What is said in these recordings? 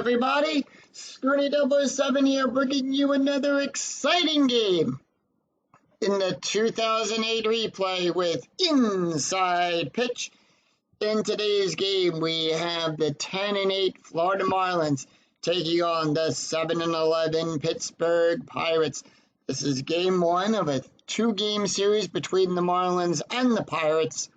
everybody, Scooty007 here, bringing you another exciting game in the 2008 replay with Inside Pitch. In today's game, we have the 10-8 Florida Marlins taking on the 7-11 Pittsburgh Pirates. This is game one of a two-game series between the Marlins and the Pirates.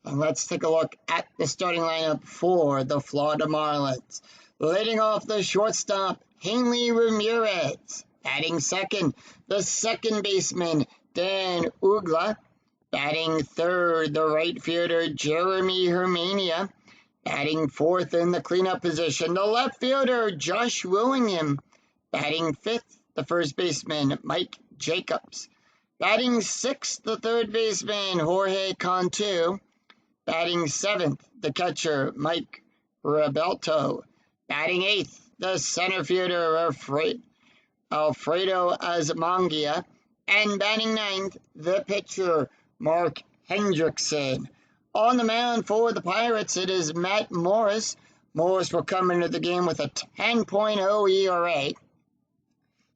And let's take a look at the starting lineup for the Florida Marlins. Leading off the shortstop, Hanley Ramirez. Batting second, the second baseman, Dan Uggla. Batting third, the right fielder, Jeremy Hermania. Batting fourth in the cleanup position, the left fielder, Josh Willingham. Batting fifth, the first baseman, Mike Jacobs. Batting sixth, the third baseman, Jorge Cantu. Batting seventh, the catcher, Mike Rebelto. Batting eighth, the center fielder, Alfredo Azmangia. And batting ninth, the pitcher, Mark Hendrickson. On the mound for the Pirates, it is Matt Morris. Morris will come into the game with a 10.0 ERA.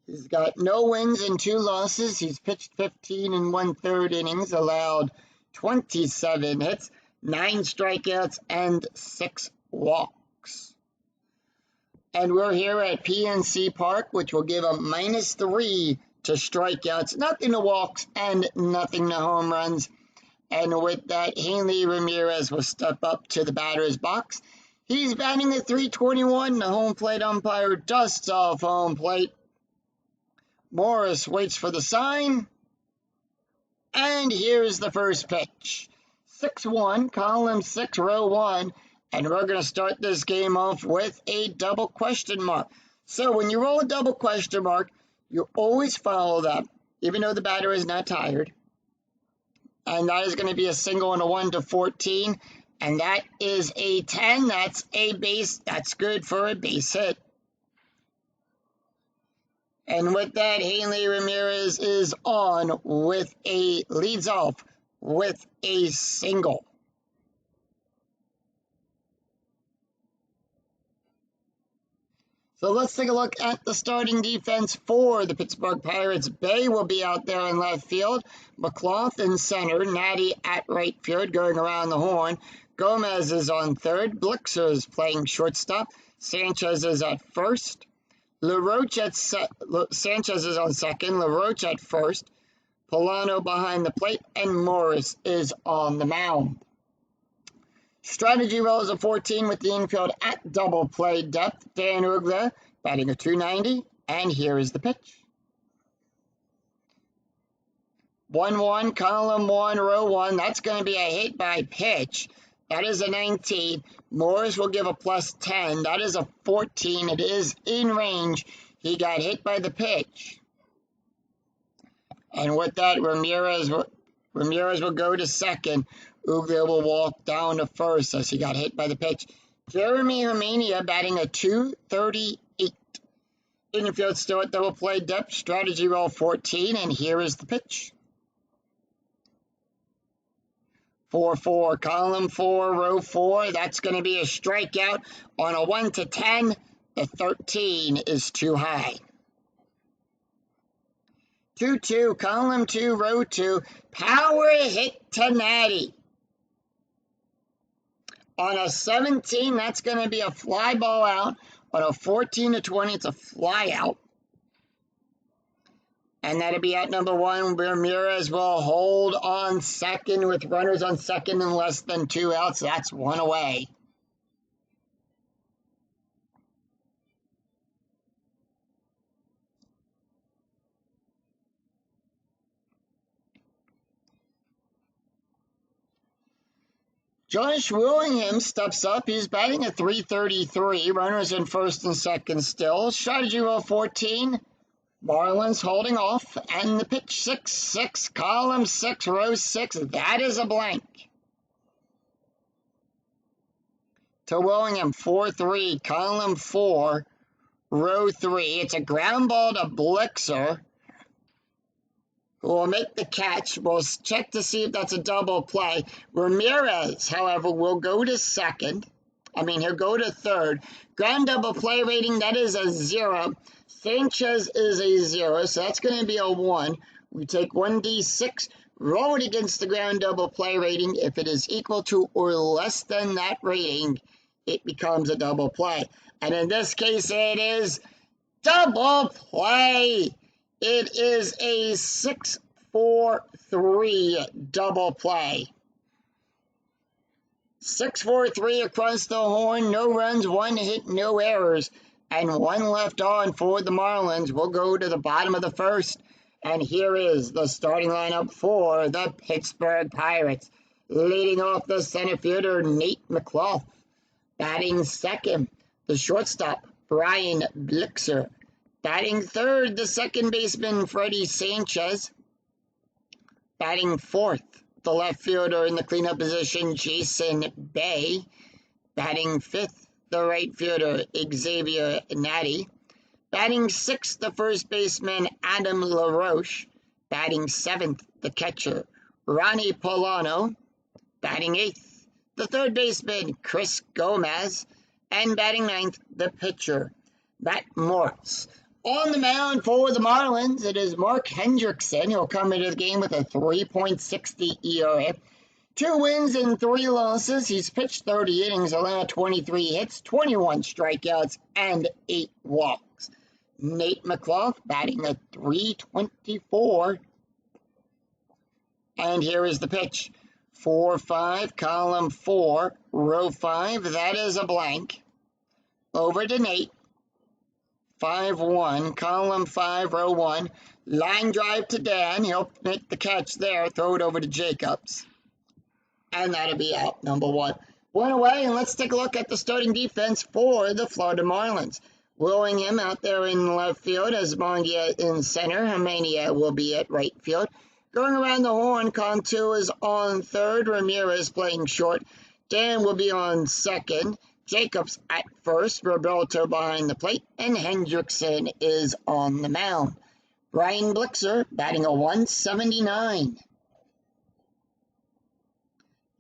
He's got no wins and 2 losses. He's pitched 15 1/3 innings, allowed 27 hits, 9 strikeouts, and 6 walks. And we're here at PNC Park, which will give a -3 to strikeouts, nothing to walks, and nothing to home runs. And with that, Hanley Ramirez will step up to the batter's box. He's batting at .321. The home plate umpire dusts off home plate. Morris waits for the sign. And here's the first pitch. 6-1, column 6, row 1. And we're going to start this game off with a double question mark. So when you roll a double question mark, you always follow that, even though the batter is not tired. And that is going to be a single and a 1 to 14. And that is a 10. That's a base. That's good for a base hit. And with that, Hanley Ramirez is on with leads off with a single. So let's take a look at the starting defense for the Pittsburgh Pirates. Bay will be out there in left field. McClough in center. Natty at right field going around the horn. Gomez is on third. Blixer is playing shortstop. Sanchez is at first. Sanchez is on second. LaRoche at first. Polano behind the plate. And Morris is on the mound. Strategy rolls a 14 with the infield at double play depth. Dan Uggla batting a .290. And here is the pitch. 1-1, column 1, row 1. That's going to be a hit by pitch. That is a 19. Morris will give a +10. That is a 14. It is in range. He got hit by the pitch. And with that, Ramirez will go to second. Uggla will walk down to first as he got hit by the pitch. Jeremy Hermania batting a .238. Infield still at double play depth. Strategy roll 14. And here is the pitch. 4-4, column 4, row 4. That's going to be a strikeout on a 1 to 10. The 13 is too high. 2-2, column 2, row 2. Power hit to Natty. On a 17, that's going to be a fly ball out. On a 14 to 20, it's a fly out. And that'll be at number 1. Ramirez will hold on second with runners on second and less than 2 outs. That's 1 away. Josh Willingham steps up. He's batting at .333. Runners in first and second still. Strategy roll 14. Marlins holding off, and the pitch 6-6, column 6, row 6. That is a blank. To Willingham, 4-3, column 4, row 3. It's a ground ball to Blixer, who will make the catch. We'll check to see if that's a double play. Ramirez, however, will go to second. He'll go to third. Ground double play rating, that is a 0. Sanchez is a 0, so that's going to be a 1. We take 1d6, roll it against the ground double play rating. If it is equal to or less than that rating, it becomes a double play. And in this case, it is double play. It is a 6-4-3 double play. 6-4-3 across the horn, no runs, 1 hit, no errors, and 1 left on for the Marlins. We'll go to the bottom of the first, and here is the starting lineup for the Pittsburgh Pirates. Leading off the center fielder, Nate McLaughlin. Batting second, the shortstop, Brian Blixer. Batting third, the second baseman, Freddie Sanchez. Batting fourth, the left fielder in the cleanup position, Jason Bay. Batting fifth, the right fielder, Xavier Natty. Batting sixth, the first baseman, Adam LaRoche. Batting seventh, the catcher, Ronnie Polano. Batting eighth, the third baseman, Chris Gomez. And batting ninth, the pitcher, Matt Morris. On the mound for the Marlins, it is Mark Hendrickson. He'll come into the game with a 3.60 ERA. 2 wins and 3 losses. He's pitched 30 innings, allowed 23 hits, 21 strikeouts, and 8 walks. Nate McLaughlin batting at .324. And here is the pitch. 4-5, column 4, row 5. That is a blank. Over to Nate. 5-1, column 5, row 1. Line drive to Dan. He'll make the catch there. Throw it over to Jacobs. And that'll be out, number 1. 1 away, and let's take a look at the starting defense for the Florida Marlins. Willingham out there in left field, Asmondia in center. Hermania will be at right field. Going around the horn, Cantu is on third. Ramirez playing short. Dan will be on second. Jacobs at first, Roberto behind the plate, and Hendrickson is on the mound. Brian Blixer batting a 179.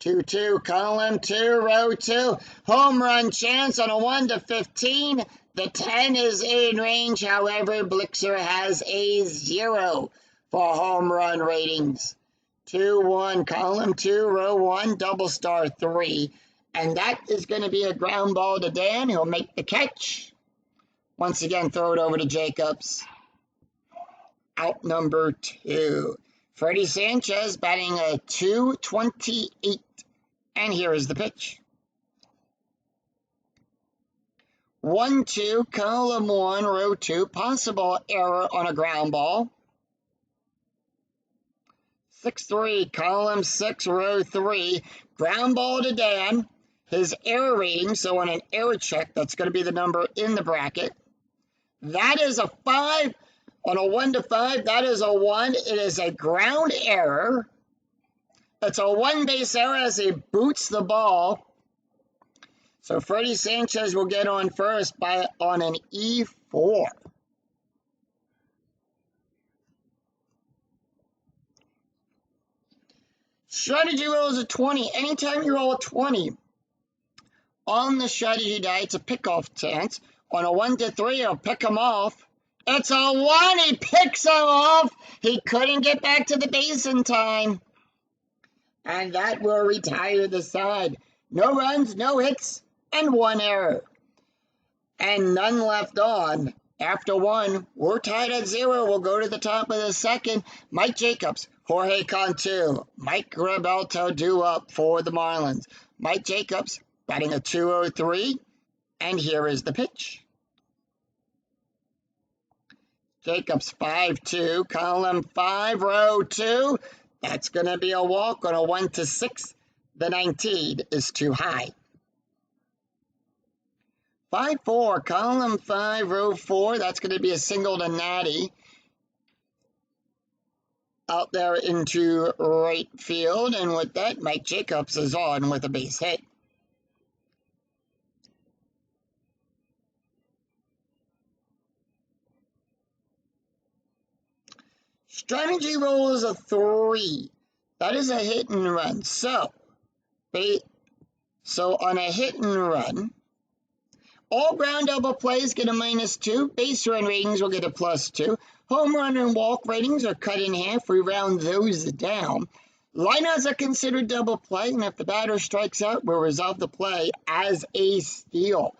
2-2, column 2, row 2. Home run chance on a 1-15. The 10 is in range, however, Blixer has a 0 for home run ratings. 2-1, column 2, row 1, double star 3. And that is going to be a ground ball to Dan. He'll make the catch. Once again, throw it over to Jacobs. Out number 2. Freddie Sanchez batting a .228. And here is the pitch. 1-2, column 1, row 2. Possible error on a ground ball. 6-3, column 6, row 3. Ground ball to Dan. His error rating, so on an error check, that's going to be the number in the bracket. That is a 5. On a 1-5, that is a 1. It is a ground error. It's a one-base error as he boots the ball. So Freddie Sanchez will get on first on an E4. Strategy roll is a 20. Anytime you roll a 20, on the strategy die, it's a pickoff chance. On a 1-3, he'll pick him off. It's a 1. He picks him off. He couldn't get back to the base in time. And that will retire the side. No runs, no hits, and 1 error. And none left on. After 1, we're tied at 0. We'll go to the top of the second. Mike Jacobs, Jorge Cantu, Mike Roberto due up for the Marlins. Mike Jacobs batting a .203, and here is the pitch. Jacobs 5-2, column 5, row 2. That's going to be a walk on a 1-6. The 19 is too high. 5-4, column 5, row 4. That's going to be a single to Natty. Out there into right field, and with that, Mike Jacobs is on with a base hit. Strategy roll is a 3. That is a hit and run. So So on a hit and run, all ground double plays get a -2. Base run ratings will get a +2. Home run and walk ratings are cut in half. We round those down. Lineouts are considered double play, and if the batter strikes out, we'll resolve the play as a steal.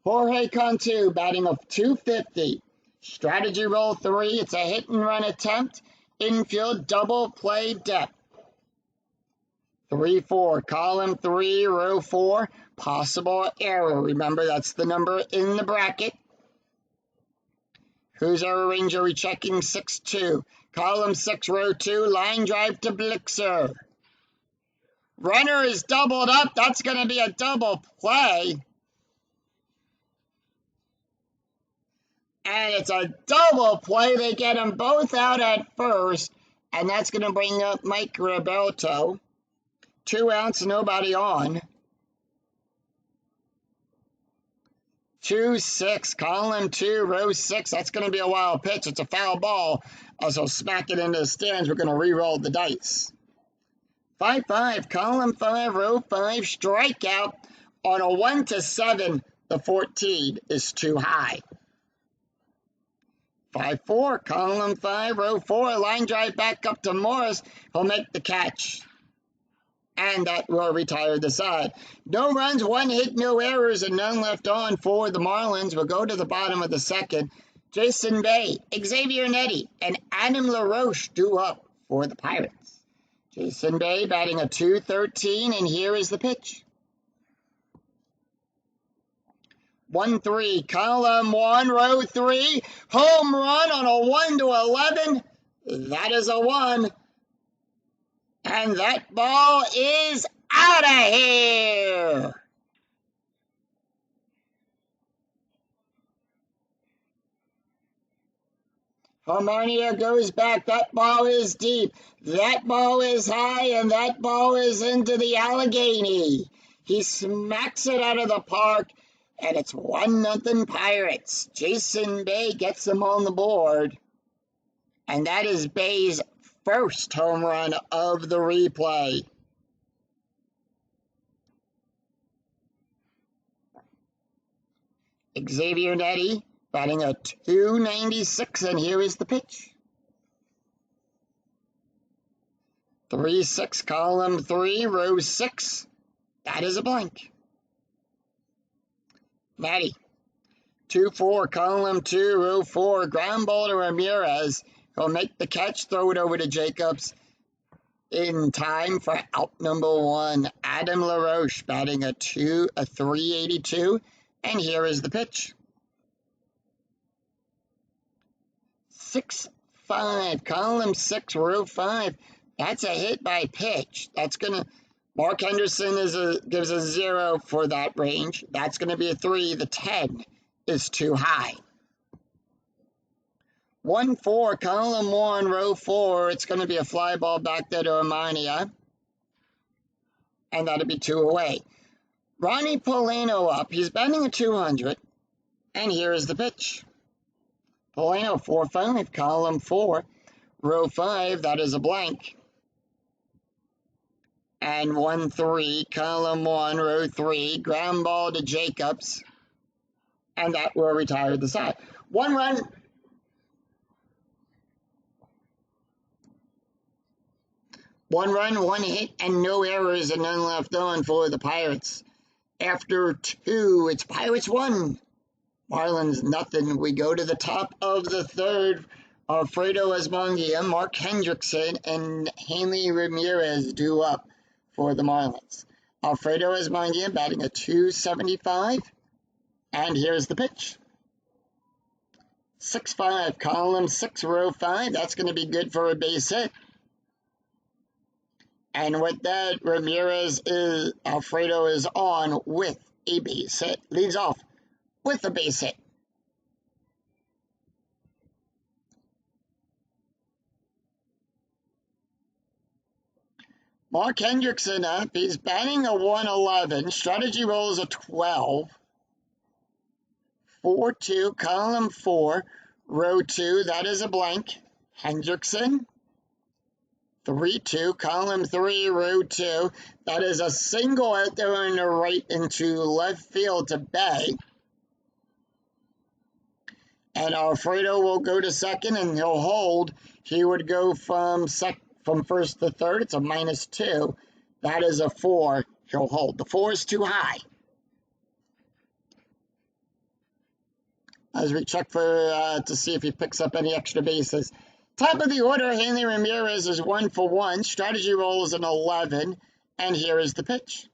Jorge Cantu batting of .250. Strategy roll 3. It's a hit and run attempt. Infield double play depth. 3-4. Column 3, row 4. Possible error. Remember, that's the number in the bracket. Whose error range are we checking? 6-2. Column 6, row 2. Line drive to Blixer. Runner is doubled up. That's going to be a double play. And it's a double play. They get them both out at first. And that's going to bring up Mike Roberto. 2 outs, nobody on. 2-6, column 2, row 6. That's going to be a wild pitch. It's a foul ball. Also smack it into the stands. We're going to re-roll the dice. 5-5, column 5, row 5. Strikeout on a 1-7. The 14 is too high. 5-4, column 5, row 4. Line drive back up to Morris. He'll make the catch. And that will retire the side. No runs, 1 hit, no errors, and none left on for the Marlins. We'll go to the bottom of the second. Jason Bay, Xavier Nettie, and Adam LaRoche due up for the Pirates. Jason Bay batting a .213, and here is the pitch. 1-3, column 1, row 3. Home run on a 1-11. That is a 1. And that ball is out of here. Harmonia goes back. That ball is deep. That ball is high, and that ball is into the Allegheny. He smacks it out of the park, and it's 1-0 Pirates. Jason Bay gets them on the board. And that is Bay's first home run of the replay. Xavier Nettie batting a .296, and here is the pitch. 3-6, column 3, row 6. That is a blank. Nettie. 2-4, column 2, row 4. Ground ball to Ramirez. He'll make the catch, throw it over to Jacobs in time for out number 1. Adam LaRoche batting a .382, and here is the pitch. 6-5, column 6, row 5. That's a hit by pitch. That's gonna. Mark Henderson gives a 0 for that range. That's gonna be a 3. The 10 is too high. 1-4, column 1, row 4. It's going to be a fly ball back there to Armania. And that'll be 2 away. Ronnie Polino up. He's batting a .200. And here is the pitch. Polino, 4-5, column 4, row 5. That is a blank. And 1-3, column 1, row 3. Ground ball to Jacobs. And that will retire the side. 1 run. 1 run, 1 hit, and no errors, and none left on for the Pirates. After 2, it's Pirates 1, Marlins nothing. We go to the top of the third. Alfredo Esmondia, Mark Hendrickson, and Hanley Ramirez due up for the Marlins. Alfredo Esmondia batting a .275, and here's the pitch. 6-5, column 6, row 5. That's going to be good for a base hit. And with that, Alfredo is on with a base hit. Leads off with a base hit. Mark Hendrickson up. He's batting a .111. Strategy rolls a 12. 4-2, column 4, row 2. That is a blank. Hendrickson. 3-2, column 3, row 2. That is a single out there on the right into left field to Bay. And Alfredo will go to second, and he'll hold. He would go from first to third. It's a -2. That is a 4. He'll hold. The 4 is too high. As we check for to see if he picks up any extra bases. Top of the order, Hanley Ramirez is 1 for 1. Strategy roll is an 11. And here is the pitch.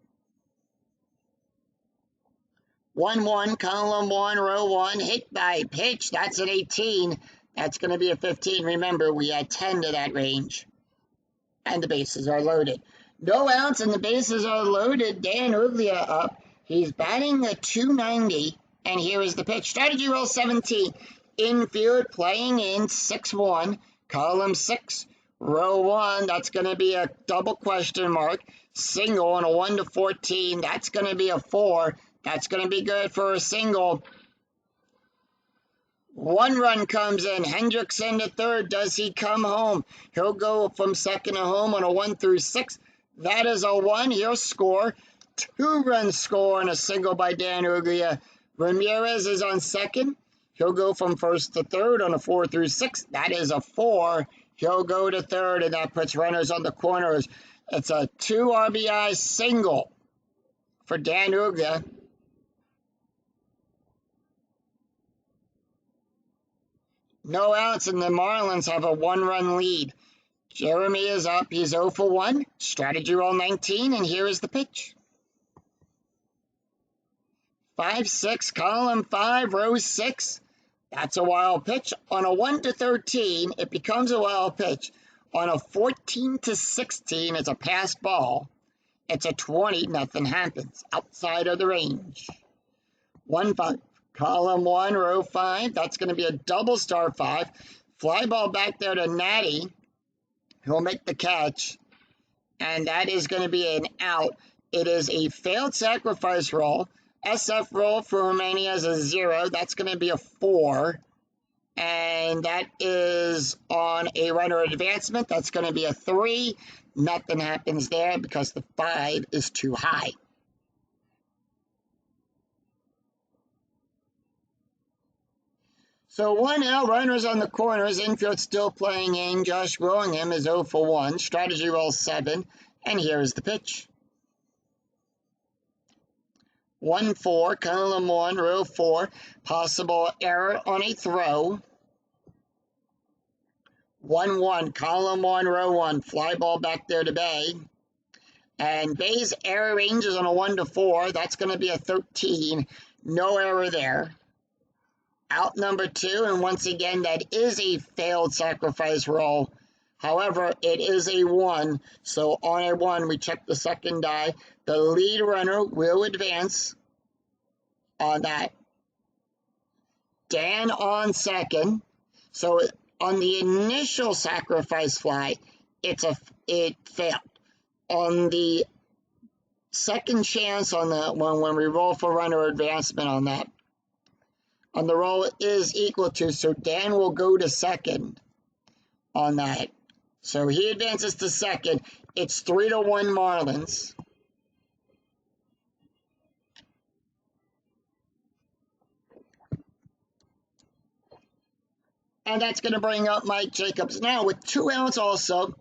1-1, column 1, row 1, hit by pitch. That's an 18. That's going to be a 15. Remember, we had 10 to that range. And the bases are loaded. No outs and the bases are loaded. Dan Uglia up. He's batting a 290. And here is the pitch. Strategy roll 17. Infield playing in 6-1. Column 6, row 1. That's going to be a double question mark. Single on a 1 to 14. That's going to be a 4. That's going to be good for a single. 1 run comes in. Hendrickson to third. Does he come home? He'll go from second to home on a 1 through 6. That is a 1. He'll score. 2-run score on a single by Dan Uglia. Ramirez is on second. He'll go from first to third on a 4 through 6. That is a 4. He'll go to third, and that puts runners on the corners. It's a 2 RBI single for Dan Uglia. No outs, and the Marlins have a 1-run lead. Jeremy is up. He's 0 for 1. Strategy roll 19, and here is the pitch. 5-6, column 5, row 6. That's a wild pitch. On a 1 to 13, it becomes a wild pitch. On a 14 to 16, it's a passed ball. It's a 20, nothing happens. Outside of the range. 1-5, column 1, row 5. That's going to be a double star 5. Fly ball back there to Natty. He'll make the catch. And that is going to be an out. It is a failed sacrifice roll. SF roll for Romania is a 0. That's going to be a 4. And that is on a runner advancement. That's going to be a 3. Nothing happens there because the 5 is too high. So 1 out, runners on the corners. Infield still playing in. Josh Willingham is 0 for 1. Strategy roll 7. And here is the pitch. 1-4, column 1, row 4. Possible error on a throw. 1-1, column 1, row 1. Fly ball back there to Bay. And Bay's error range is on a 1 to 4. That's going to be a 13. No error there. Out number 2, and once again, that is a failed sacrifice roll. However, it is a 1, so on a 1, we check the second die. The lead runner will advance on that. Dan on second. So on the initial sacrifice fly, it failed. On the second chance on the when we roll for runner advancement on that, on the roll is equal to, so Dan will go to second on that. So he advances to second. It's 3-1 Marlins. And that's going to bring up Mike Jacobs. Now, with 2 outs also,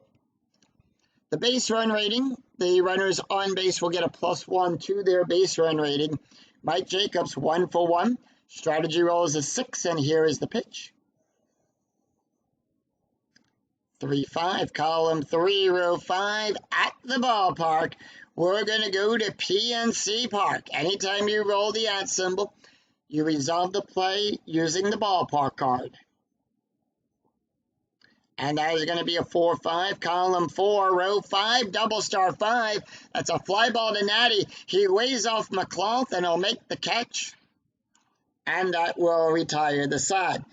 the base run rating, the runners on base will get a +1 to their base run rating. Mike Jacobs, 1 for 1. Strategy roll is a 6, and here is the pitch. 3-5, column 3, row 5, at the ballpark. We're going to go to PNC Park. Anytime you roll the @ symbol, you resolve the play using the ballpark card. And that is going to be a 4-5, column 4, row 5, double star 5. That's a fly ball to Natty. He lays off McClough, and he'll make the catch. And that will retire the side.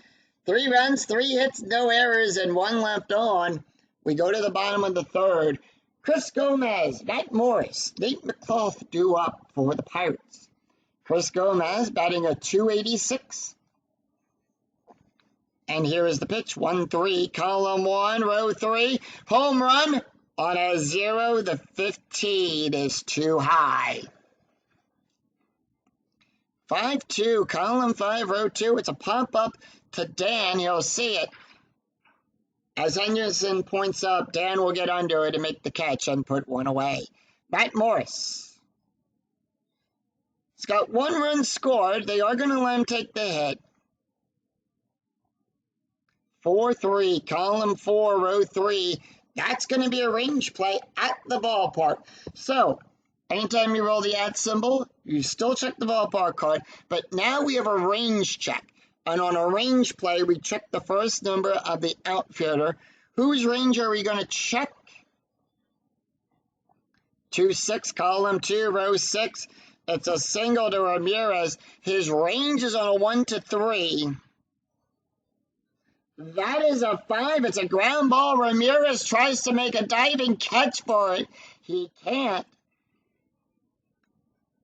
3 runs, 3 hits, no errors, and 1 left on. We go to the bottom of the third. Chris Gomez, Matt Morris, Nate McClough due up for the Pirates. Chris Gomez batting a 286. And here is the pitch. 1-3, column 1, row 3. Home run on a 0. The 15 is too high. 5-2, column 5, row 2. It's a pop-up to Dan. You'll see it. As Henderson points up, Dan will get under it and make the catch and put one away. Matt Morris. He's got 1 run scored. They are going to let him take the hit. 4-3, column 4, row 3. That's going to be a range play at the ballpark. So, anytime you roll the @ symbol, you still check the ballpark card, but now we have a range check. And on a range play, we check the first number of the outfielder. Whose range are we going to check? 2-6, column 2, row 6. It's a single to Ramirez. His range is on a 1-3. That is a 5. It's a ground ball. Ramirez tries to make a diving catch for it. He can't.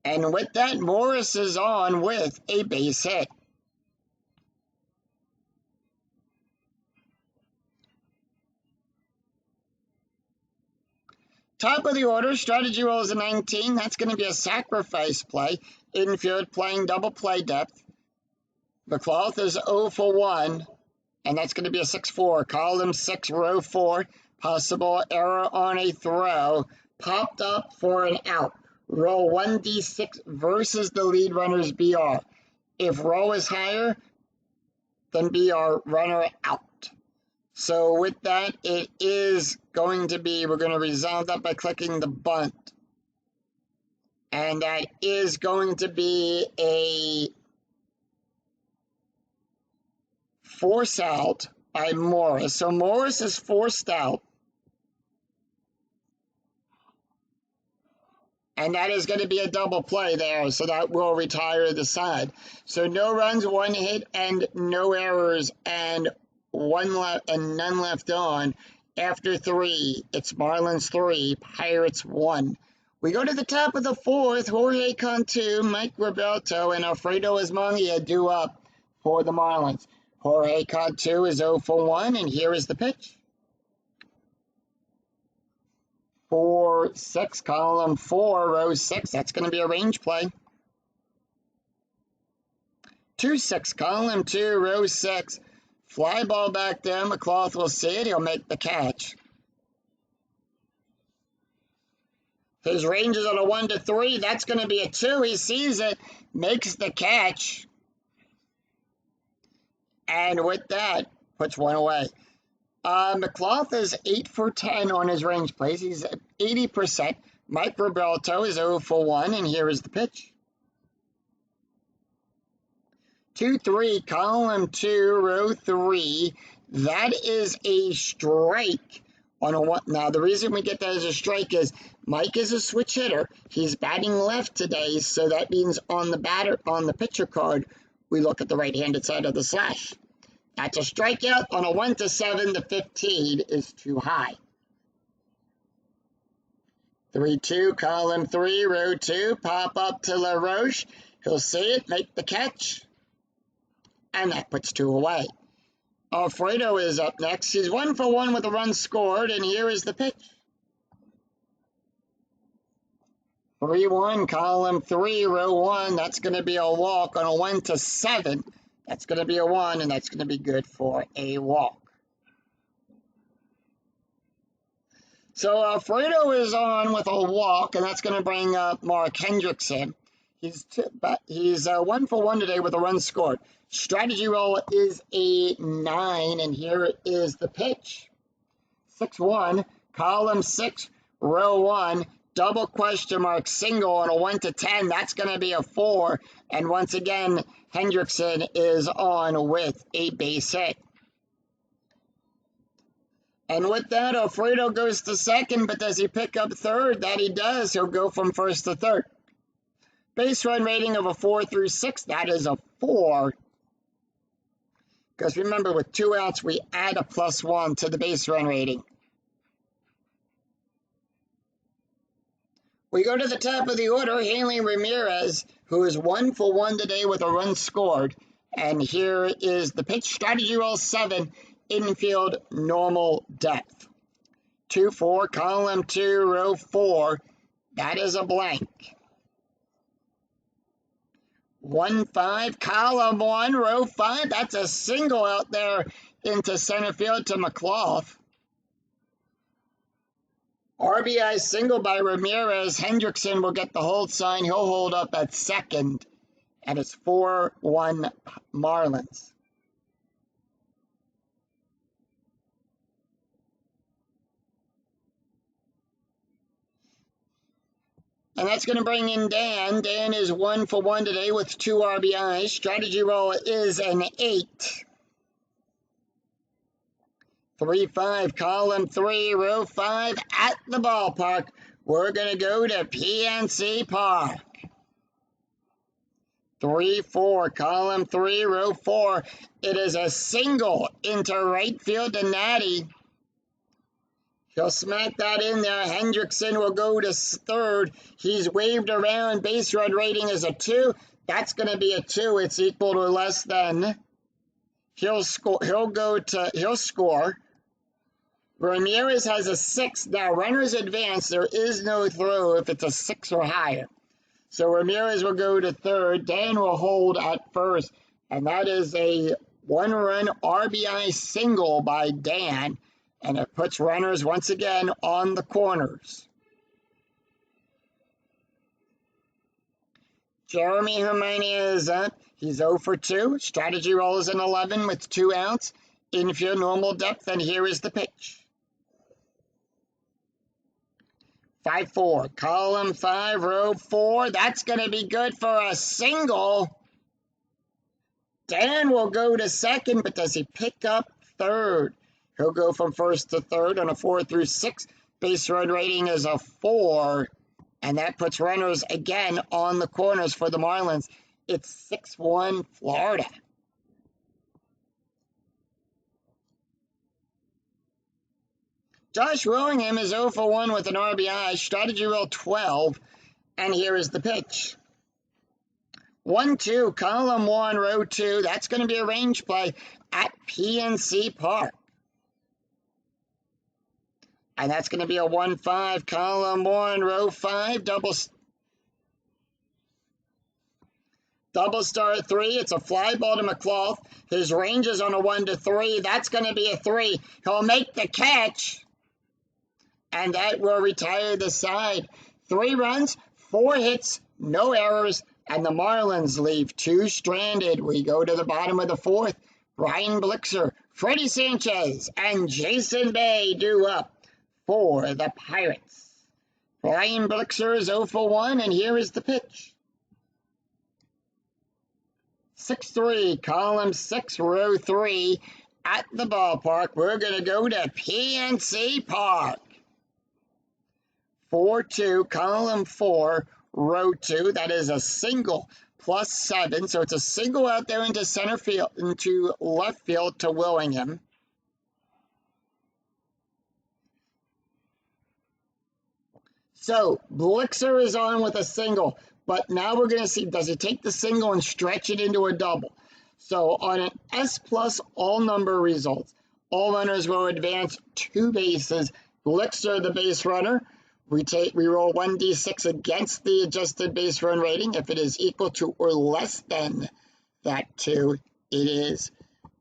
And with that, Morris is on with a base hit. Top of the order, strategy roll is a 19. That's going to be a sacrifice play. Infield playing double play depth. McCloth is 0 for 1, and that's going to be a 6-4. Column 6, row 4. Possible error on a throw. Popped up for an out. Roll 1d6 versus the lead runner's BR. If row is higher, then BR, runner out. So with that, it is going to be, we're going to resolve that by clicking the bunt. And that is going to be a force out by Morris. So Morris is forced out. And that is going to be a double play there, so that will retire the side. So no runs, 1 hit, and no errors, and none left on. After 3, it's Marlins 3, Pirates 1. We go to the top of the 4th. Jorge Cantu, Mike Roberto, and Alfredo Esmangia due up for the Marlins. Jorge Cantu is 0 for 1, and here is the pitch. 4-6, column 4, row 6. That's going to be a range play. 2-6, column 2, row 6. Fly ball back there. McCloth will see it. He'll make the catch. His range is on a 1-3. That's going to be a 2. He sees it, makes the catch. And with that, puts one away. McCloth is 8 for 10 on his range plays. He's at 80%. Mike Roberto is 0 for 1, and here is the pitch. 2-3, column 2, row 3. That is a strike on a 1. Now, the reason we get that as a strike is Mike is a switch hitter. He's batting left today, so that means on the pitcher card, we look at the right-handed side of the slash. That's a strikeout on a 1-7. The 15 is too high. 3-2, column 3, row 2. Pop up to LaRoche. He'll see it, make the catch. And that puts 2 away. Alfredo is up next. He's 1 for 1 with a run scored, and here is the pitch. 3-1, column 3, row 1. That's going to be a walk on a 1-7. That's going to be a 1, and that's going to be good for a walk. So Alfredo is on with a walk, and that's going to bring up Mark Hendrickson. He's 1 for 1 today with a run scored. Strategy roll is a 9, and here is the pitch. 6-1, column 6, row 1. Double question mark single on a 1-10. That's going to be a 4. And once again, Hendrickson is on with a base hit. And with that, Alfredo goes to second, but does he pick up third? That he does. He'll go from first to third. Base run rating of a 4 through 6. That is a 4. Because remember, with 2 outs, we add a +1 to the base run rating. We go to the top of the order, Hanley Ramirez, who is 1 for 1 today with a run scored. And here is the pitch. Strategy roll 7, infield normal depth. 2-4, column 2, row 4. That is a blank. 1-5, column 1, row 5. That's a single out there into center field to McClough. RBI single by Ramirez. Hendrickson will get the hold sign. He'll hold up at second. And it's 4-1 Marlins. And that's going to bring in Dan. Dan is 1 for 1 today with 2 RBIs. Strategy roll is an 8. 3-5, column 3, row 5 at the ballpark. We're going to go to PNC Park. 3-4, column 3, row 4. It is a single into right field to Natty. He'll smack that in there. Hendrickson will go to third. He's waved around. Base run rating is a 2. That's going to be a 2. It's equal to less than. He'll score. He'll score. Ramirez has a 6. Now, runners advance. There is no throw if it's a 6 or higher. So Ramirez will go to third. Dan will hold at first. And that is a 1-run RBI single by Dan. And it puts runners once again on the corners. Jeremy Hermania is up. He's 0 for 2. Strategy roll is an 11 with 2 outs. Infield normal depth, and here is the pitch. 5-4, column 5, row 4. That's going to be good for a single. Dan will go to second, but does he pick up third? He'll go from first to third on a 4 through 6. Base run rating is a 4. And that puts runners again on the corners for the Marlins. It's 6-1 Florida. Josh Willingham is 0 for 1 with an RBI. Strategy roll 12. And here is the pitch. 1-2, column 1, row 2. That's going to be a range play at PNC Park. And that's going to be a 1-5, column 1, row 5, double star 3. It's a fly ball to McClough. His range is on a 1-3. That's going to be a 3. He'll make the catch. And that will retire the side. 3 runs, 4 hits, no errors, and the Marlins leave 2 stranded. We go to the bottom of the 4th. Brian Blixer, Freddie Sanchez, and Jason Bay do up for the Pirates. Brian Blixer is 0 for 1, and here is the pitch. 6-3, column 6, row 3, at the ballpark. We're going to go to PNC Park. 4-2, column 4, row 2. That is a single plus 7. So it's a single out there into center field, into left field to Willingham. So Blixer is on with a single, but now we're going to see, does he take the single and stretch it into a double? So on an S plus all number results, all runners will advance 2 bases. Blixer, the base runner, we roll 1d6 against the adjusted base run rating. If it is equal to or less than that 2, it is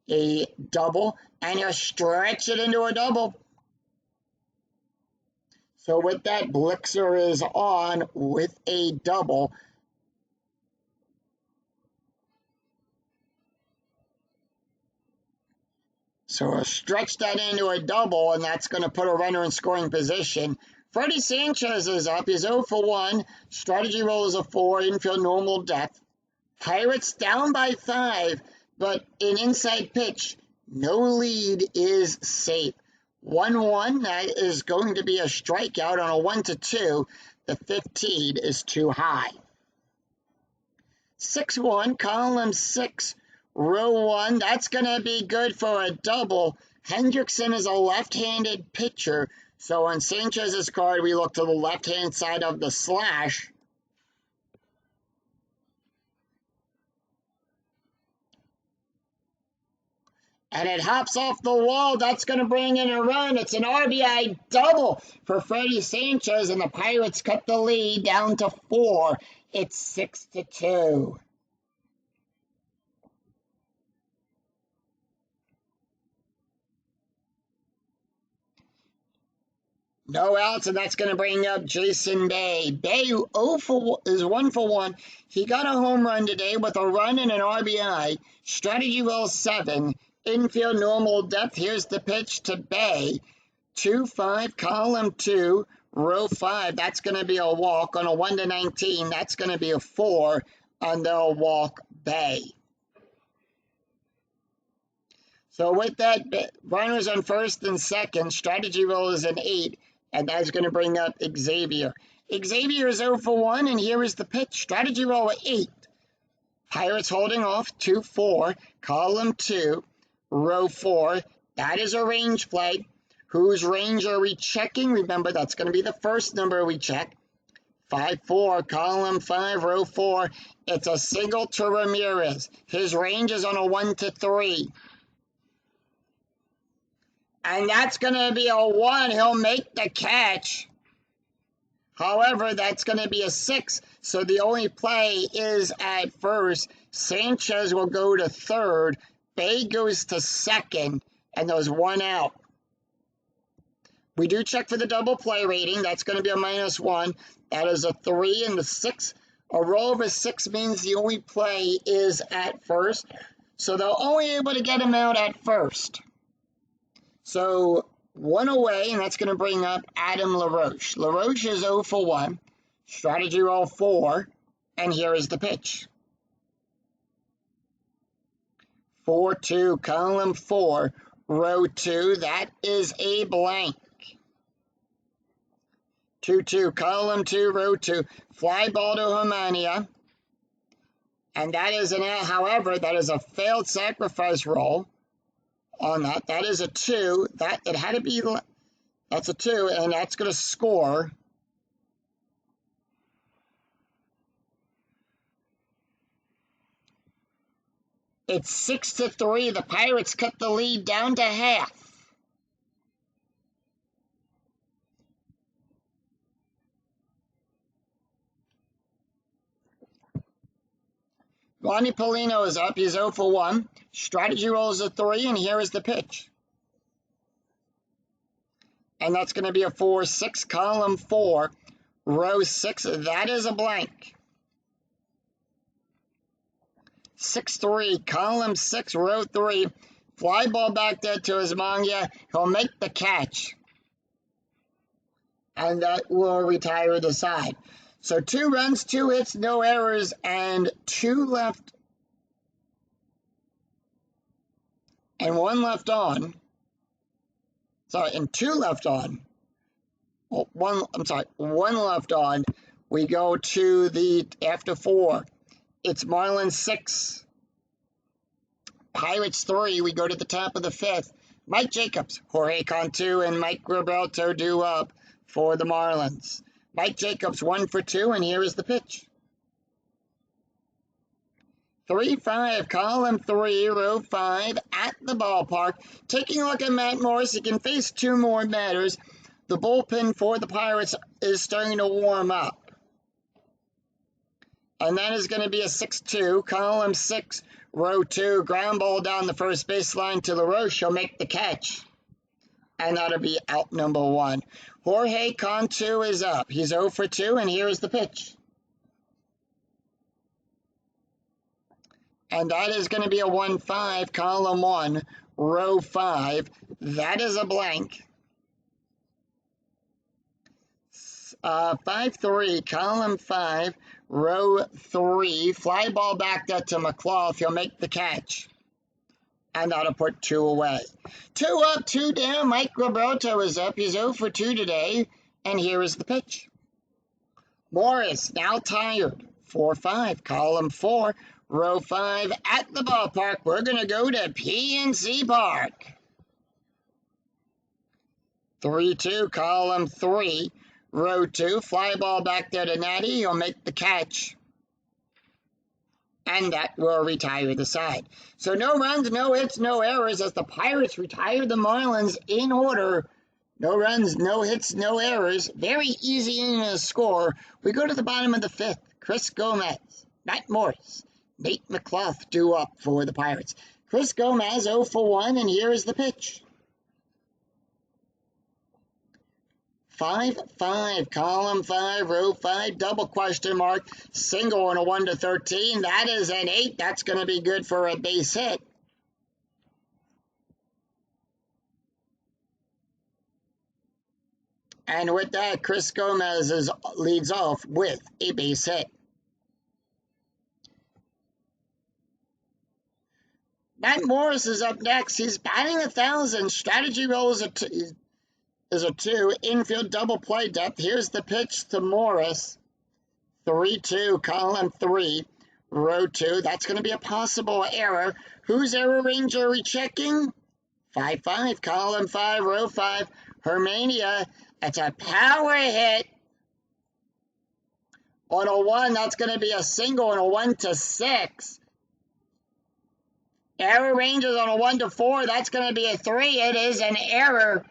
a double, and you stretch it into a double. So with that, Blixer is on with a double. So we'll stretch that into a double, and that's going to put a runner in scoring position. Freddie Sanchez is up. He's 0 for 1. Strategy roll is a 4. Infield normal depth. Pirates down by 5, but an inside pitch. No lead is safe. 1-1, that is going to be a strikeout on a 1-2. The 15 is too high. 6-1, column 6, row 1. That's going to be good for a double. Hendrickson is a left-handed pitcher, so on Sanchez's card, we look to the left-hand side of the slash. And it hops off the wall. That's going to bring in a run. It's an RBI double for Freddie Sanchez, and the Pirates cut the lead down to 4. It's 6-2. No outs, and that's going to bring up Jason Bay. Bay is 1 for 1. He got a home run today with a run and an RBI. Strategy roll 7. Infield normal depth. Here's the pitch to Bay. 2-5, column 2, row 5. That's going to be a walk. On a 1-19, that's going to be a 4 on the walk Bay. So with that, runners on first and second. Strategy roll is an 8. And that's going to bring up Xavier. Xavier is 0 for 1, and here is the pitch. Strategy roll 8. Pirates holding off 2-4, column 2, row 4. That is a range play. Whose range are we checking? Remember, that's going to be the first number we check. 5-4, column 5, row 4. It's a single to Ramirez. His range is on a 1-3. And that's going to be a 1. He'll make the catch. However, that's going to be a 6. So the only play is at first. Sanchez will go to third. Bay goes to second. And there's 1 out. We do check for the double play rating. That's going to be a -1. That is a 3 and the 6. A roll over 6 means the only play is at first. So they're only able to get him out at first. So 1 away, and that's going to bring up Adam LaRoche. LaRoche is 0 for 1. Strategy roll 4, and here is the pitch. 4-2, column 4, row 2. That is a blank. 2-2, column 2, row 2. Fly ball to Hermania. And that is an out. However, that is a failed sacrifice roll. On that. That is a 2. That it had to be. That's a 2, and that's going to score. It's 6-3. The Pirates cut the lead down to half. Ronnie Polino is up. He's 0 for 1. Strategy roll is a 3, and here is the pitch. And that's going to be a 4-6, column 4, row 6. That is a blank. 6-3, column 6, row 3. Fly ball back there to Ismania. He'll make the catch. And that will retire the side. So 2 runs, 2 hits, no errors, and 2 left. And 1 left on. Sorry, and 2 left on. Well, 1 left on. We go to the after 4. It's Marlins 6. Pirates 3. We go to the top of the 5th. Mike Jacobs, Jorge Cantu, and Mike Roberto due up for the Marlins. Mike Jacobs 1 for 2, and here is the pitch. 3-5, column 3, row 5, at the ballpark. Taking a look at Matt Morris, he can face 2 more batters. The bullpen for the Pirates is starting to warm up. And that is going to be a 6-2, column 6, row 2, ground ball down the first baseline to LaRoche. He'll make the catch. And that'll be out number 1. Jorge Cantu is up. He's 0 for 2, and here is the pitch. And that is going to be a 1-5, column 1, row 5. That is a blank. 5-3, column 5, row 3. Fly ball back there to McClough. He'll make the catch. And that'll put 2 away. 2 up, 2 down. Mike Roberto is up. He's 0 for 2 today. And here is the pitch. Morris, now tired. 4-5, column 4, row 5, at the ballpark. We're going to go to PNC Park. 3-2, column 3, row 2. Fly ball back there to Natty. He'll make the catch. and that will retire the side. So no runs, no hits, no errors as the Pirates retire the Marlins in order. No runs, no hits, no errors. Very easy in a score. We go to the bottom of the fifth. Chris Gomez, Matt Morris, Nate McLough due up for the Pirates. Chris Gomez 0 for 1, and here is the pitch. 5-5, column 5, row 5, double question mark, single on a 1 to 13. That is an 8. That's going to be good for a base hit. And with that, Chris Gomez leads off with a base hit. Matt Morris is up next. He's batting 1,000. Strategy roll is a 2. Infield double play depth. Here's the pitch to Morris. 3-2, column 3, row 2. That's going to be a possible error. Whose error range are we checking? 5-5, column 5, row 5. Hermania. It's a power hit. On a 1, that's going to be a single on a 1 to 6. Error ranges on a 1 to 4. That's going to be a 3. It is an error.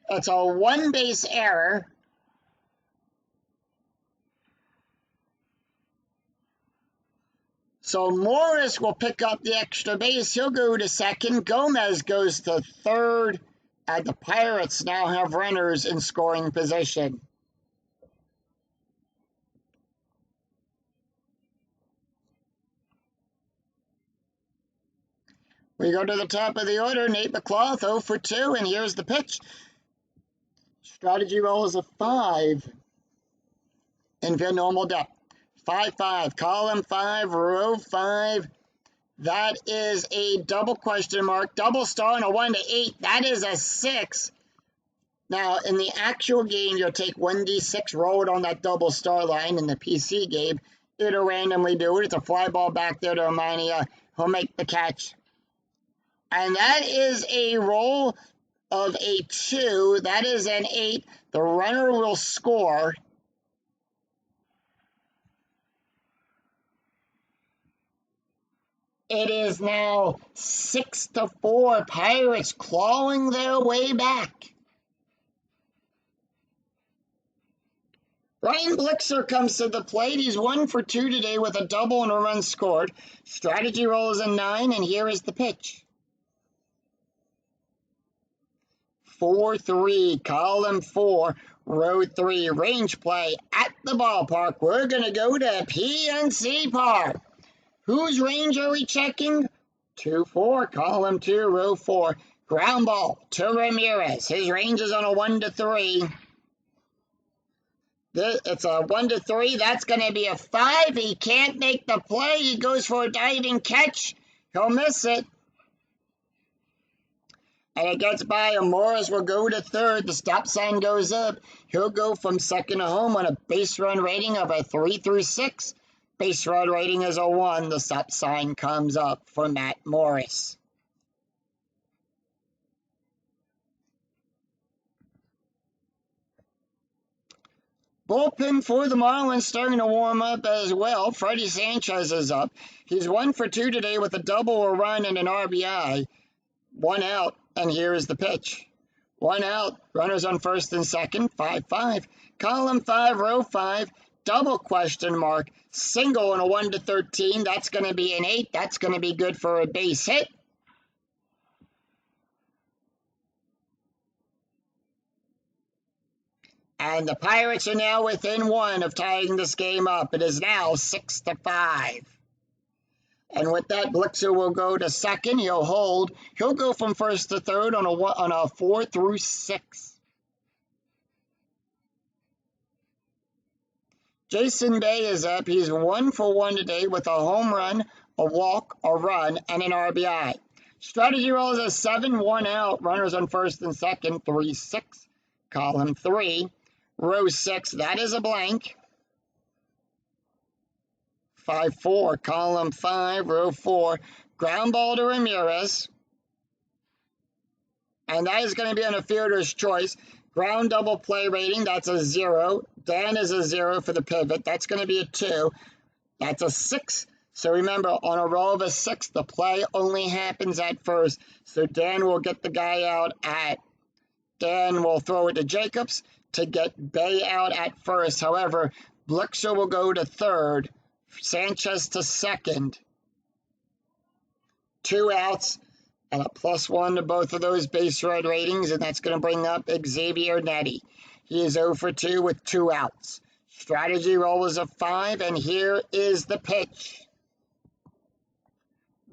It's a one-base error. So Morris will pick up the extra base. He'll go to second. Gomez goes to third. And the Pirates now have runners in scoring position. We go to the top of the order. Nate McLough 0 for 2, and here's the pitch. Strategy roll is a 5. Infield normal depth. 5-5, column 5, row 5. That is a double question mark, double star on a 1 to 8. That is a 6. Now, in the actual game, you'll take 1d6, roll it on that double star line. In the PC game, it'll randomly do it. It's a fly ball back there to Hermania. He'll make the catch. And that is a roll of a 2. That is an 8. The runner will score. It is now 6-4. Pirates clawing their way back. Ryan Blixer comes to the plate. He's 1 for 2 today with a double and a run scored. Strategy roll is a 9, and here is the pitch. 4-3, column 4, row 3, range play at the ballpark. We're going to go to PNC Park. Whose range are we checking? 2-4, column 2, row 4. Ground ball to Ramirez. His range is on a 1 to 3. It's a 1 to 3. That's going to be a 5. He can't make the play. He goes for a diving catch. He'll miss it. And it gets by him. Morris will go to third. The stop sign goes up. He'll go from second to home on a base run rating of a 3 through 6. Base run rating is a 1. The stop sign comes up for Matt Morris. Bullpen for the Marlins starting to warm up as well. Freddie Sanchez is up. He's 1 for 2 today with a double, a run, and an RBI. 1 out, and here is the pitch. 1 out, runners on first and second, 5-5. Column 5, row 5, double question mark, single on a 1 to 13. That's going to be an 8. That's going to be good for a base hit. And the Pirates are now within 1 of tying this game up. It is now 6-5. And with that, Blixer will go to second. He'll hold. He'll go from first to third on a 4 through 6. Jason Bay is up. He's 1 for 1 today with a home run, a walk, a run, and an RBI. Strategy roll is a 7, 1 out. Runners on first and second, 3-6. Column 3, row 6. That is a blank. 5-4, column 5, row 4. Ground ball to Ramirez. And that is going to be on a fielder's choice. Ground double play rating, that's a 0. Dan is a 0 for the pivot. That's going to be a 2. That's a 6. So remember, on a roll of a 6, the play only happens at first. So Dan will get the guy out at, Dan will throw it to Jacobs to get Bay out at first. However, Blixer will go to third, Sanchez to second. 2 outs and a +1 to both of those base run ratings, and that's going to bring up Xavier Nettie. He is 0 for 2 with 2 outs. Strategy roll is a 5, and here is the pitch.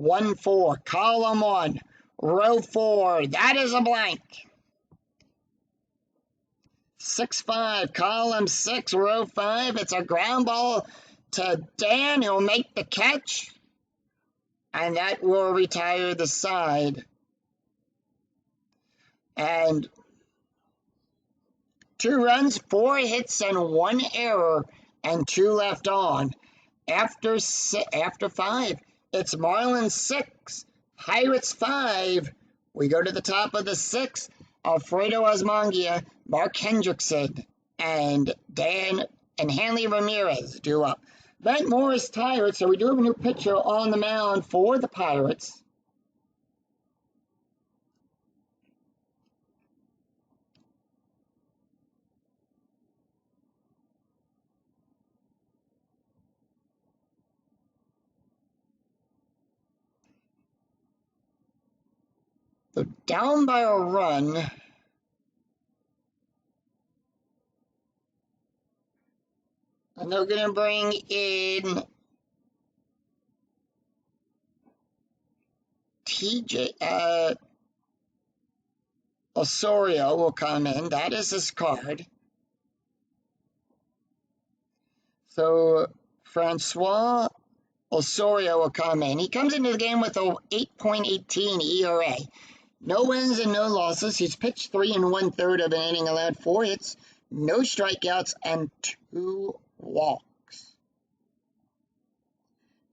1-4, column 1, row 4, that is a blank. 6-5, column 6, row 5, it's a ground ball to Dan, he'll make the catch, and that will retire the side. And 2 runs, 4 hits, and 1 error, and 2 left on. After 5, it's Marlins 6, Pirates 5. We go to the top of the 6th. Alfredo Osmangia, Mark Hendrickson, and Dan and Hanley Ramirez do up. Matt Morris tired, so we do have a new pitcher on the mound for the Pirates. They're down by a run. And they're going to bring in TJ Osorio will come in. That is his card. So Francois Osorio will come in. He comes into the game with a 8.18 ERA. No wins and no losses. He's pitched 3 1/3 of an inning, allowed 4 hits, no strikeouts, and 2 walks.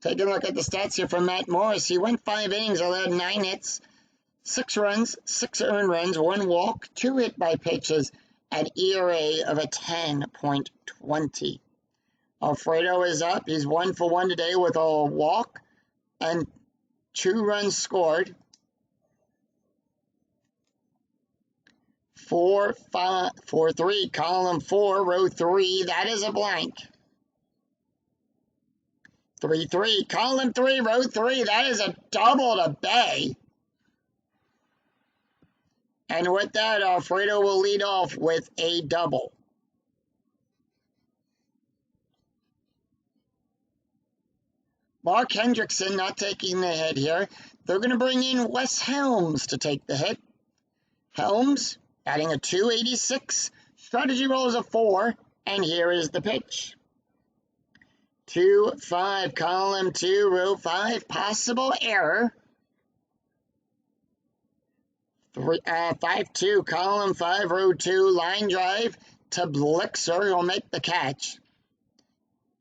Take a look at the stats here from Matt Morris. He went 5 innings, allowed 9 hits, 6 runs, 6 earned runs, 1 walk, 2 hit by pitches, an ERA of a 10.20. Alfredo is up. He's 1 for 1 today with a walk and 2 runs scored. 4-3, column 4, row 3, that is a blank. 3-3, column 3, row 3, that is a double to Bay. And with that, Alfredo will lead off with a double. Mark Hendrickson not taking the hit here. They're going to bring in Wes Helms to take the hit. Helms adding a 286. Strategy roll is a 4. And here is the pitch. 2-5, column 2, row 5. Possible error. 5-2, column 5, row 2. Line drive to Blixer. He'll make the catch.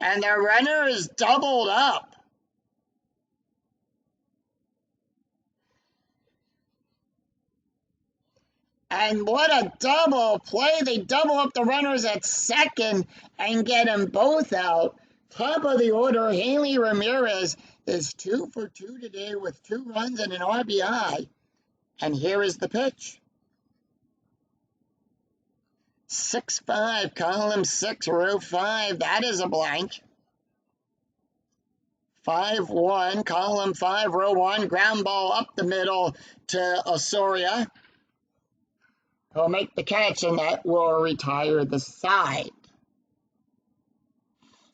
And the runner is doubled up. And what a double play. They double up the runners at second and get them both out. Top of the order, Hanley Ramirez is 2 for 2 today with 2 runs and an RBI. And here is the pitch. 6-5, column 6, row 5. That is a blank. 5-1, column 5, row 1. Ground ball up the middle to Osorio. He'll make the catch, and that will retire the side.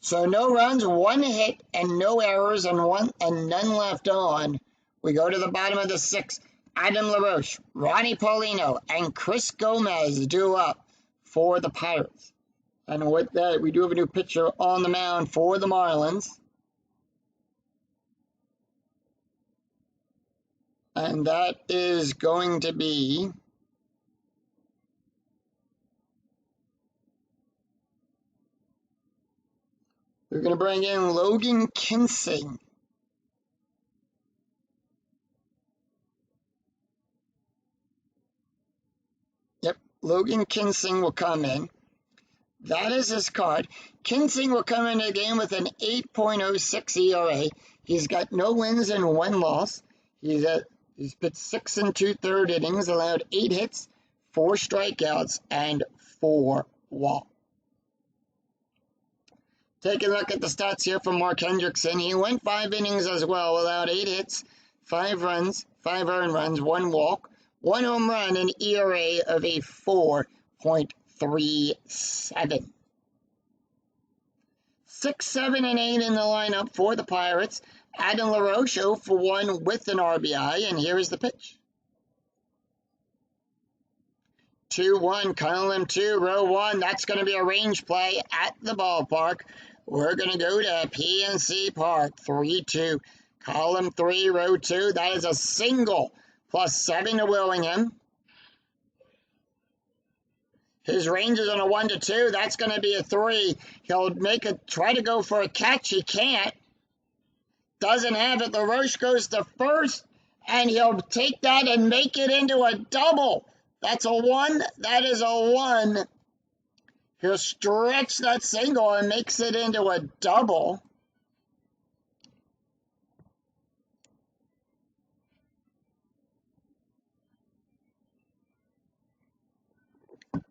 So no runs, 1 hit, and no errors, and none left on. We go to the bottom of the 6th. Adam LaRoche, Ronnie Paulino, and Chris Gomez do up for the Pirates. And with that, we do have a new pitcher on the mound for the Marlins. And that is going to be we're going to bring in Logan Kinsing. Yep, Logan Kinsing will come in. That is his card. Kinsing will come into the game with an 8.06 ERA. He's got no wins and 1 loss. He's pitched 6 2/3 innings, allowed 8 hits, 4 strikeouts, and 4 walks. Take a look at the stats here from Mark Hendrickson. He went 5 innings as well, allowed 8 hits, 5 runs, 5 earned runs, 1 walk, 1 home run, and ERA of a 4.37. 6, 7, and 8 in the lineup for the Pirates. Adam LaRoche 0 for 1 with an RBI, and here is the pitch. 2-1, column 2, row 1. That's going to be a range play at the ballpark. We're going to go to PNC Park. 3-2, column 3, row 2. That is a single, +7 to Willingham. His range is on a 1-2. That's going to be a 3. He'll try to go for a catch. He can't. Doesn't have it. LaRoche goes to first, and he'll take that and make it into a double. That's a 1. That is a 1. He'll stretch that single and makes it into a double.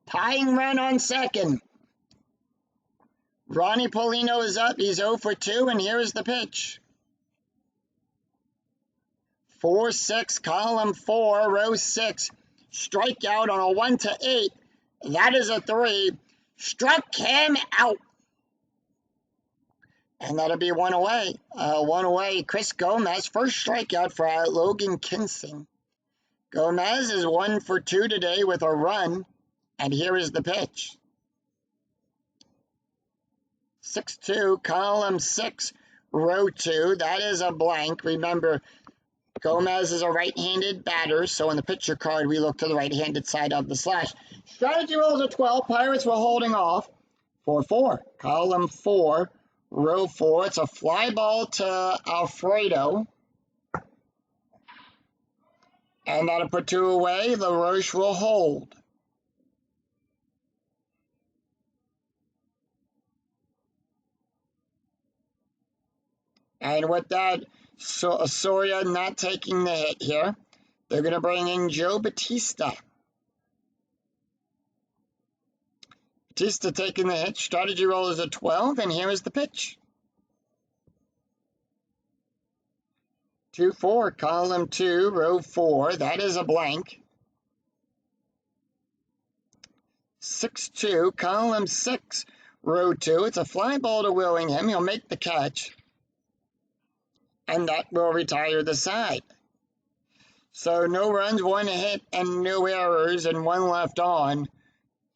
Tying run on second. Ronnie Paulino is up. He's 0 for 2, and here is the pitch. 4-6, column 4, row 6. Strikeout on a 1-8. That is a 3. Struck him out. And that'll be 1 away. 1 away. Chris Gomez, first strikeout for Logan Kinsing. Gomez is 1 for 2 today with a run. And here is the pitch. 6-2, column 6, row 2. That is a blank. Remember, Gomez is a right-handed batter, so on the pitcher card, we look to the right-handed side of the slash. Strategy rolls a 12. Pirates were holding off. 4-4, column 4, row 4. It's a fly ball to Alfredo. And that'll put 2 away. LaRoche will hold. And with that, Soria not taking the hit here. They're going to bring in Joe Batista. Batista taking the hit. Strategy roll is a 12, and here is the pitch. 2-4, column 2, row 4. That is a blank. 6-2, column 6, row 2. It's a fly ball to Willingham. He'll make the catch. And that will retire the side. So no runs, 1 hit, and no errors, and 1 left on.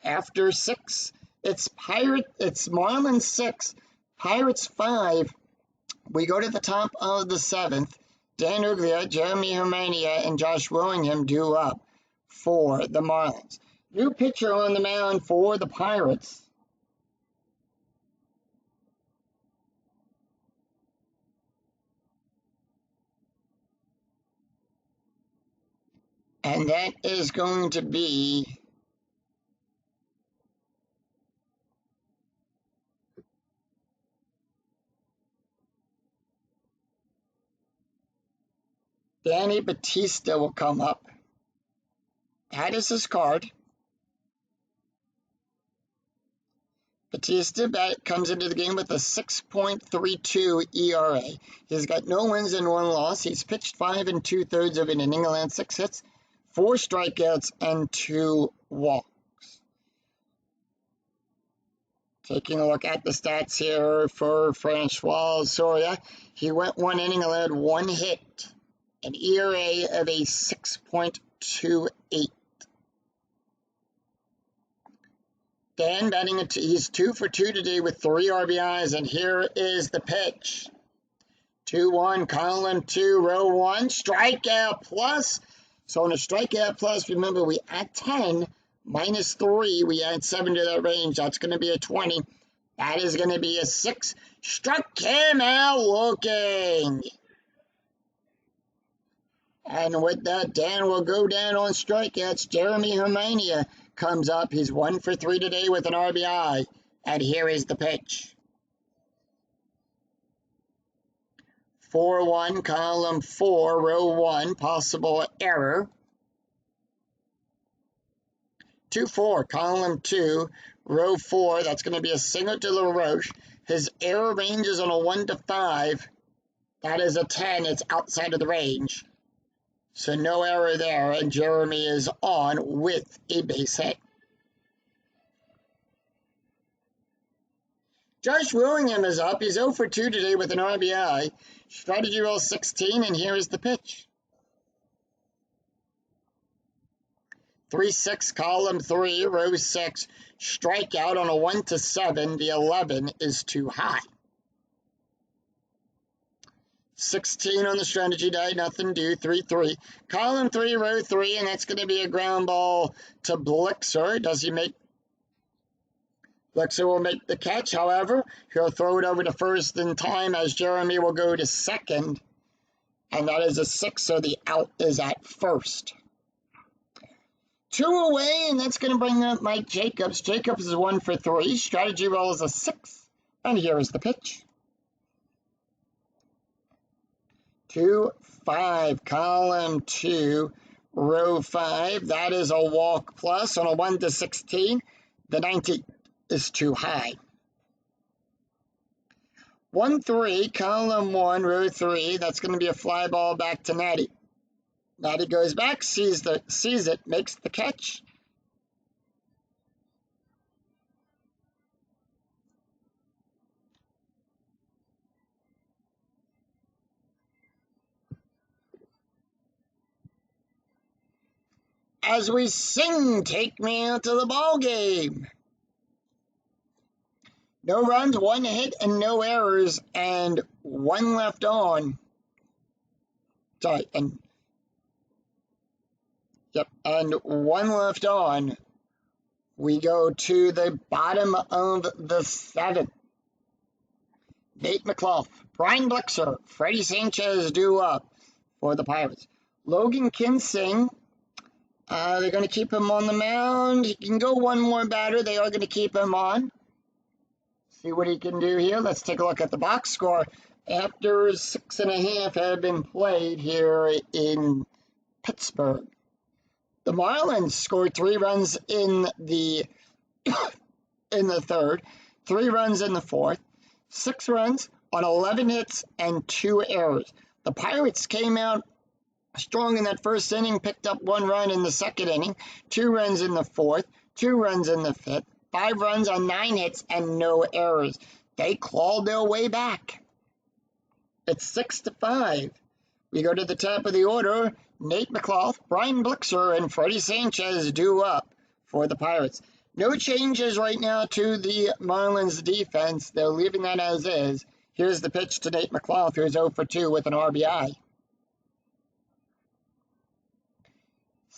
After 6, it's Marlins 6, Pirates 5. We go to the top of the 7th. Dan Uglia, Jeremy Hermania, and Josh Willingham due up for the Marlins. New pitcher on the mound for the Pirates. And that is going to be Danny Batista will come up. That is his card. Batista comes into the game with a 6.32 ERA. He's got no wins and 1 loss. He's pitched 5 2/3 of an inning, allowed 6 hits, 4 strikeouts, and 2 walks. Taking a look at the stats here for Francois Soria. He went 1 inning, allowed 1 hit, an ERA of a 6.28. Dan batting, he's 2 for 2 today with 3 RBIs, and here is the pitch. 2-1, column 2, row 1, strikeout plus. So on a strikeout plus, remember we add 10 minus 3, we add 7 to that range. That's going to be a 20. That is going to be a 6. Struck him out looking. And with that, Dan will go down on strikeouts. Jeremy Hermania comes up. He's 1 for 3 today with an RBI. And here is the pitch. 4-1, column 4, row 1, possible error. 2-4, column 2, row 4, that's going to be a single to LaRoche. His error range is on a 1 to 5. That is a 10. It's outside of the range. So no error there, and Jeremy is on with a base hit. Josh Willingham is up. He's 0 for 2 today with an RBI. Strategy roll 16, and here is the pitch. 3-6, column 3, row 6. Strikeout on a 1 to 7. The 11 is too high. 16 on the strategy die, nothing due, 3-3. Column 3, row 3, and that's going to be a ground ball to Blixer. Does he make? Blixer will make the catch, however. He'll throw it over to first in time as Jeremy will go to second. And that is a 6, so the out is at first. 2 away, and that's going to bring up Mike Jacobs. Jacobs is 1 for 3. Strategy roll is a 6. And here is the pitch. 2-5, column 2, row 5. That is a walk plus on a 1 to 16. The 19 is too high. 1-3, column 1, row 3. That's going to be a fly ball back to Natty. Natty goes back, sees it, makes the catch. As we sing, take me out to the ball game. No runs, 1 hit, and no errors, and 1 left on. Sorry, and 1 left on. We go to the bottom of the 7th. Nate McLaughlin, Brian Blixer, Freddie Sanchez due up for the Pirates. Logan Kinsing. They're going to keep him on the mound. He can go 1 more batter. They are going to keep him on. See what he can do here. Let's take a look at the box score. After 6.5 have been played here in Pittsburgh. The Marlins scored 3 runs in the in the 3rd, 3 runs in the 4th, 6 runs on 11 hits and 2 errors. The Pirates came out strong in that first inning, picked up 1 run in the 2nd inning, 2 runs in the 4th, 2 runs in the 5th, 5 runs on 9 hits, and no errors. They clawed their way back. It's 6-5. We go to the top of the order. Nate McLaughlin, Brian Blixer, and Freddie Sanchez due up for the Pirates. No changes right now to the Marlins defense. They're leaving that as is. Here's the pitch to Nate McLaughlin, who's 0 for 2 with an RBI.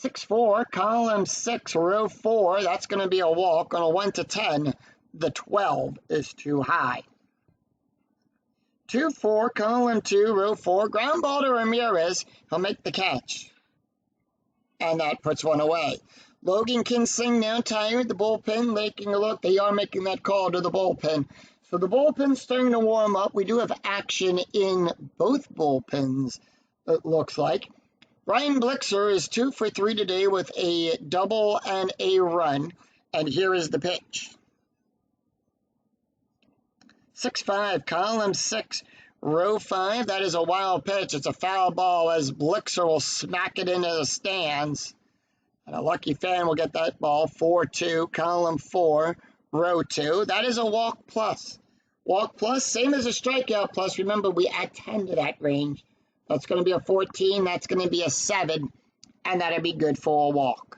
6-4, column 6, row 4. That's going to be a walk on a 1 to 10. The 12 is too high. 2-4, column 2, row 4. Ground ball to Ramirez. He'll make the catch. And that puts 1 away. Logan Kinsing now tired. The bullpen making a look. They are making that call to the bullpen. So the bullpen's starting to warm up. We do have action in both bullpens, it looks like. Brian Blixer is 2 for 3 today with a double and a run. And here is the pitch. 6-5, column 6, row 5. That is a wild pitch. It's a foul ball as Blixer will smack it into the stands. And a lucky fan will get that ball. 4-2, column 4, row 2. That is a walk plus. Walk plus, same as a strikeout plus. Remember, we add 10 to that range. That's going to be a 14. That's going to be a 7. And that'll be good for a walk.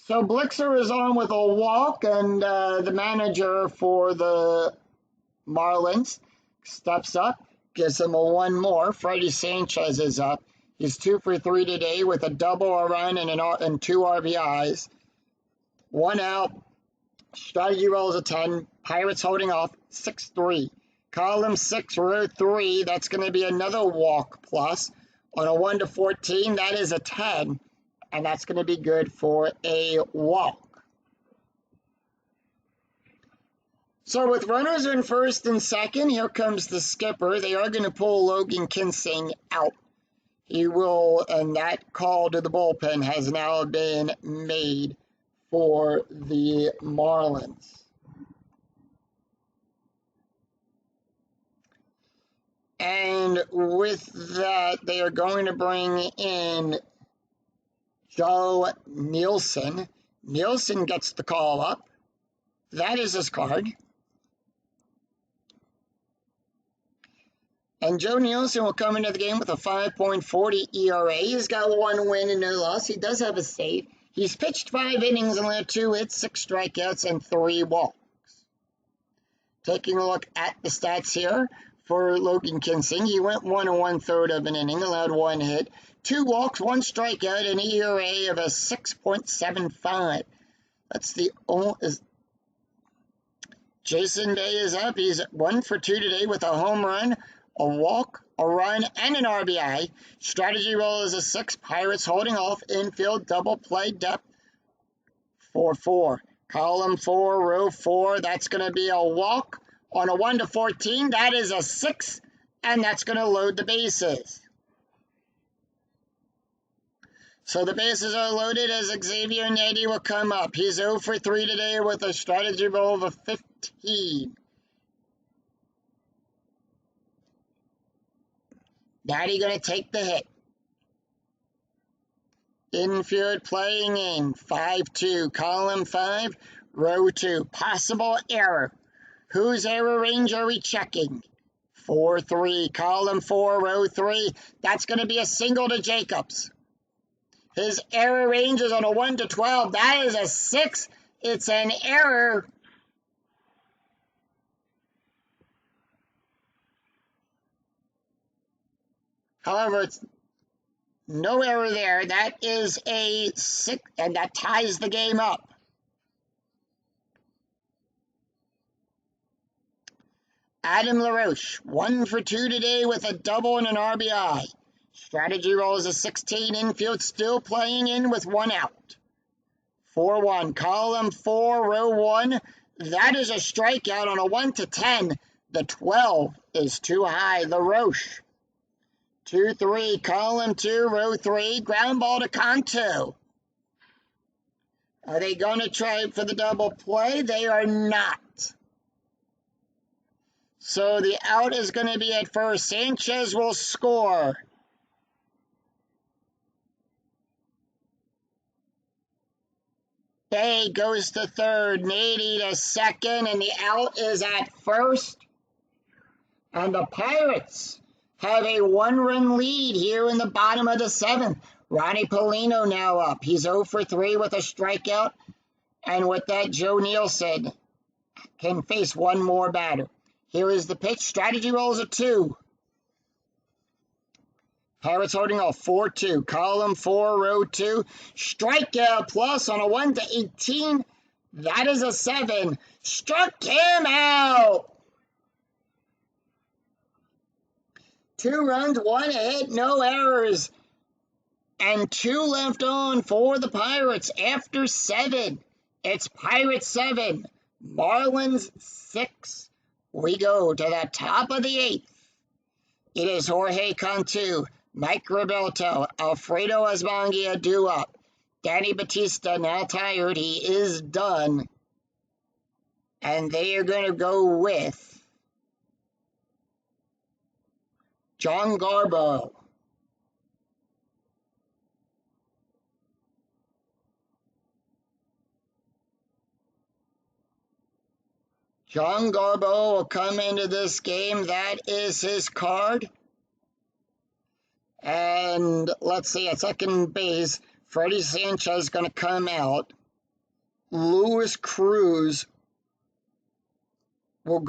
So Blixer is on with a walk, and the manager for the Marlins steps up, gives him a 1 more. Freddie Sanchez is up. He's 2 for 3 today with a double, a run, and 2 RBIs. 1 out. Strategy rolls a 10. Pirates holding off 6-3. Column 6, row 3. That's going to be another walk plus. On a 1 to 14, that is a 10. And that's going to be good for a walk. So with runners in first and second, here comes the skipper. They are going to pull Logan Kinsing out. He will, and that call to the bullpen has now been made for the Marlins. And with that, they are going to bring in Joe Nielsen. Nielsen gets the call up. That is his card. And Joe Nielsen will come into the game with a 5.40 ERA. He's got 1 win and no loss. He does have a save. He's pitched 5 innings and allowed 2 hits, 6 strikeouts, and 3 walks. Taking a look at the stats here for Logan Kinsing. He went 1 1/3 of an inning, allowed 1 hit, 2 walks, 1 strikeout, and an ERA of a 6.75. That's the only... Jason Day is up. He's 1 for 2 today with a home run, a walk, a run, and an RBI. Strategy roll is a 6. Pirates holding off infield double play depth 4-4. Column 4, row 4. That's going to be a walk on a 1 to 14. That is a 6, and that's going to load the bases. So the bases are loaded as Xavier Nady will come up. He's 0 for 3 today with a strategy roll of a 15. Nady going to take the hit. Infield playing in 5-2. Column 5, row 2. Possible error. Whose error range are we checking? 4-3. Column 4, row 3. That's going to be a single to Jacobs. His error range is on a 1 to 12. That is a 6. It's an error. However, it's no error there. That is a 6, and that ties the game up. Adam LaRoche, 1 for 2 today with a double and an RBI. Strategy roll is a 16. Infield still playing in with 1 out. 4-1. Column 4, row 1. That is a strikeout on a 1 to 10. The 12 is too high. LaRoche. 2-3. Column 2, row 3. Ground ball to Cantu. Are they going to try for the double play? They are not. So the out is going to be at first. Sanchez will score. Bay goes to third, Nady to second, and the out is at first. And the Pirates have a 1-run lead here in the bottom of the 7th. Ronnie Paulino now up. He's 0 for 3 with a strikeout. And with that, Joe Nielsen can face 1 more batter. Here is the pitch. Strategy rolls a 2. Pirates holding off 4-2. Column 4, row 2. Strikeout plus on a 1 to 18. That is a 7. Struck him out. 2 runs, 1 hit, no errors. And 2 left on for the Pirates after 7. It's Pirates 7, Marlins 6. We go to the top of the 8th. It is Jorge Cantu, Mike Roberto, Alfredo Asmangia due up. Danny Batista now tired. He is done. And they are going to go with John Garbo. John Garbo will come into this game. That is his card. And let's see, at second base, Freddie Sanchez is going to come out. Luis Cruz will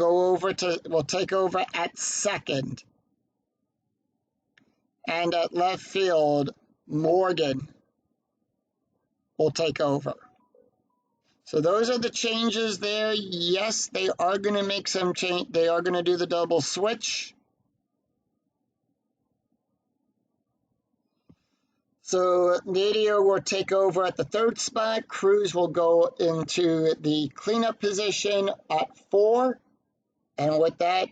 take over at second. And at left field, Morgan will take over. So those are the changes there. Yes, they are going to make some change. They are going to do the double switch. So Nadio will take over at the third spot. Cruz will go into the cleanup position at 4. And with that,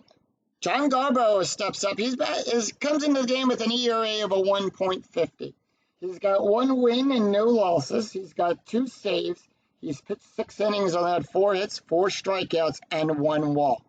John Garbo steps up. Comes into the game with an ERA of a 1.50. He's got 1 win and no losses. He's got 2 saves. He's pitched 6 innings, allowed 4 hits, 4 strikeouts, and 1 walk.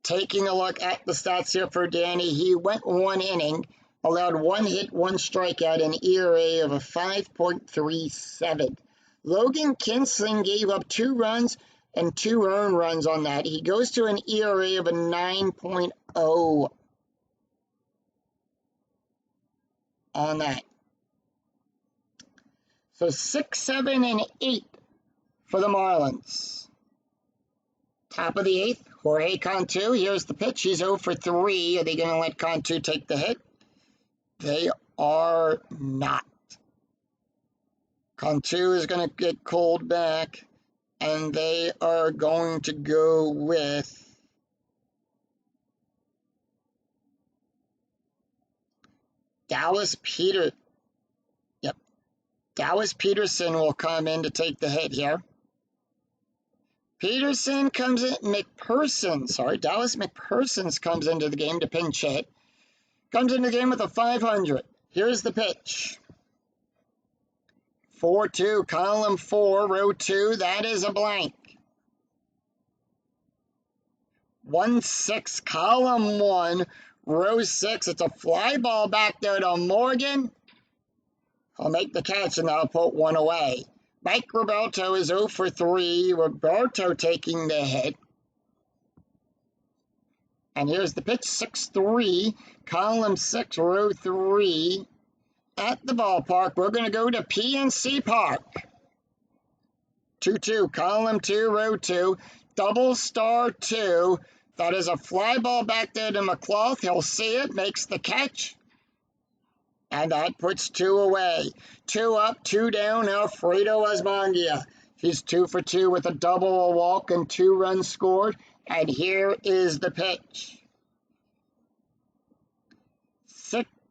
Taking a look at the stats here for Danny, he went 1 inning, allowed 1 hit, 1 strikeout, an ERA of a 5.37. Logan Kinsling gave up 2 runs and 2 earned runs on that. He goes to an ERA of a 9.0 on that. So 6, 7, and 8 for the Marlins. Top of the 8th, Jorge Cantu. Here's the pitch. He's 0 for 3. Are they going to let Cantu take the hit? They are not. Cantu is going to get called back, and they are going to go with Dallas Peterson. Yep. Dallas Peterson will come in to take the hit here. Dallas McPerson's comes into the game to pinch hit. Comes into the game with a 500. Here's the pitch. 4-2, column 4, row 2. That is a blank. 1-6, column 1, row 6. It's a fly ball back there to Morgan. I'll make the catch and I'll put 1 away. Mike Roberto is 0 for 3. Roberto taking the hit. And here's the pitch, 6-3, column 6, row 3. At the ballpark, we're going to go to PNC Park. 2-2, column 2, row 2. Double star 2. That is a fly ball back there to McClough. He'll see it, makes the catch. And that puts 2 away. 2 up, 2 down, Alfredo Asmangia. He's 2 for 2 with a double, a walk, and 2 runs scored. And here is the pitch.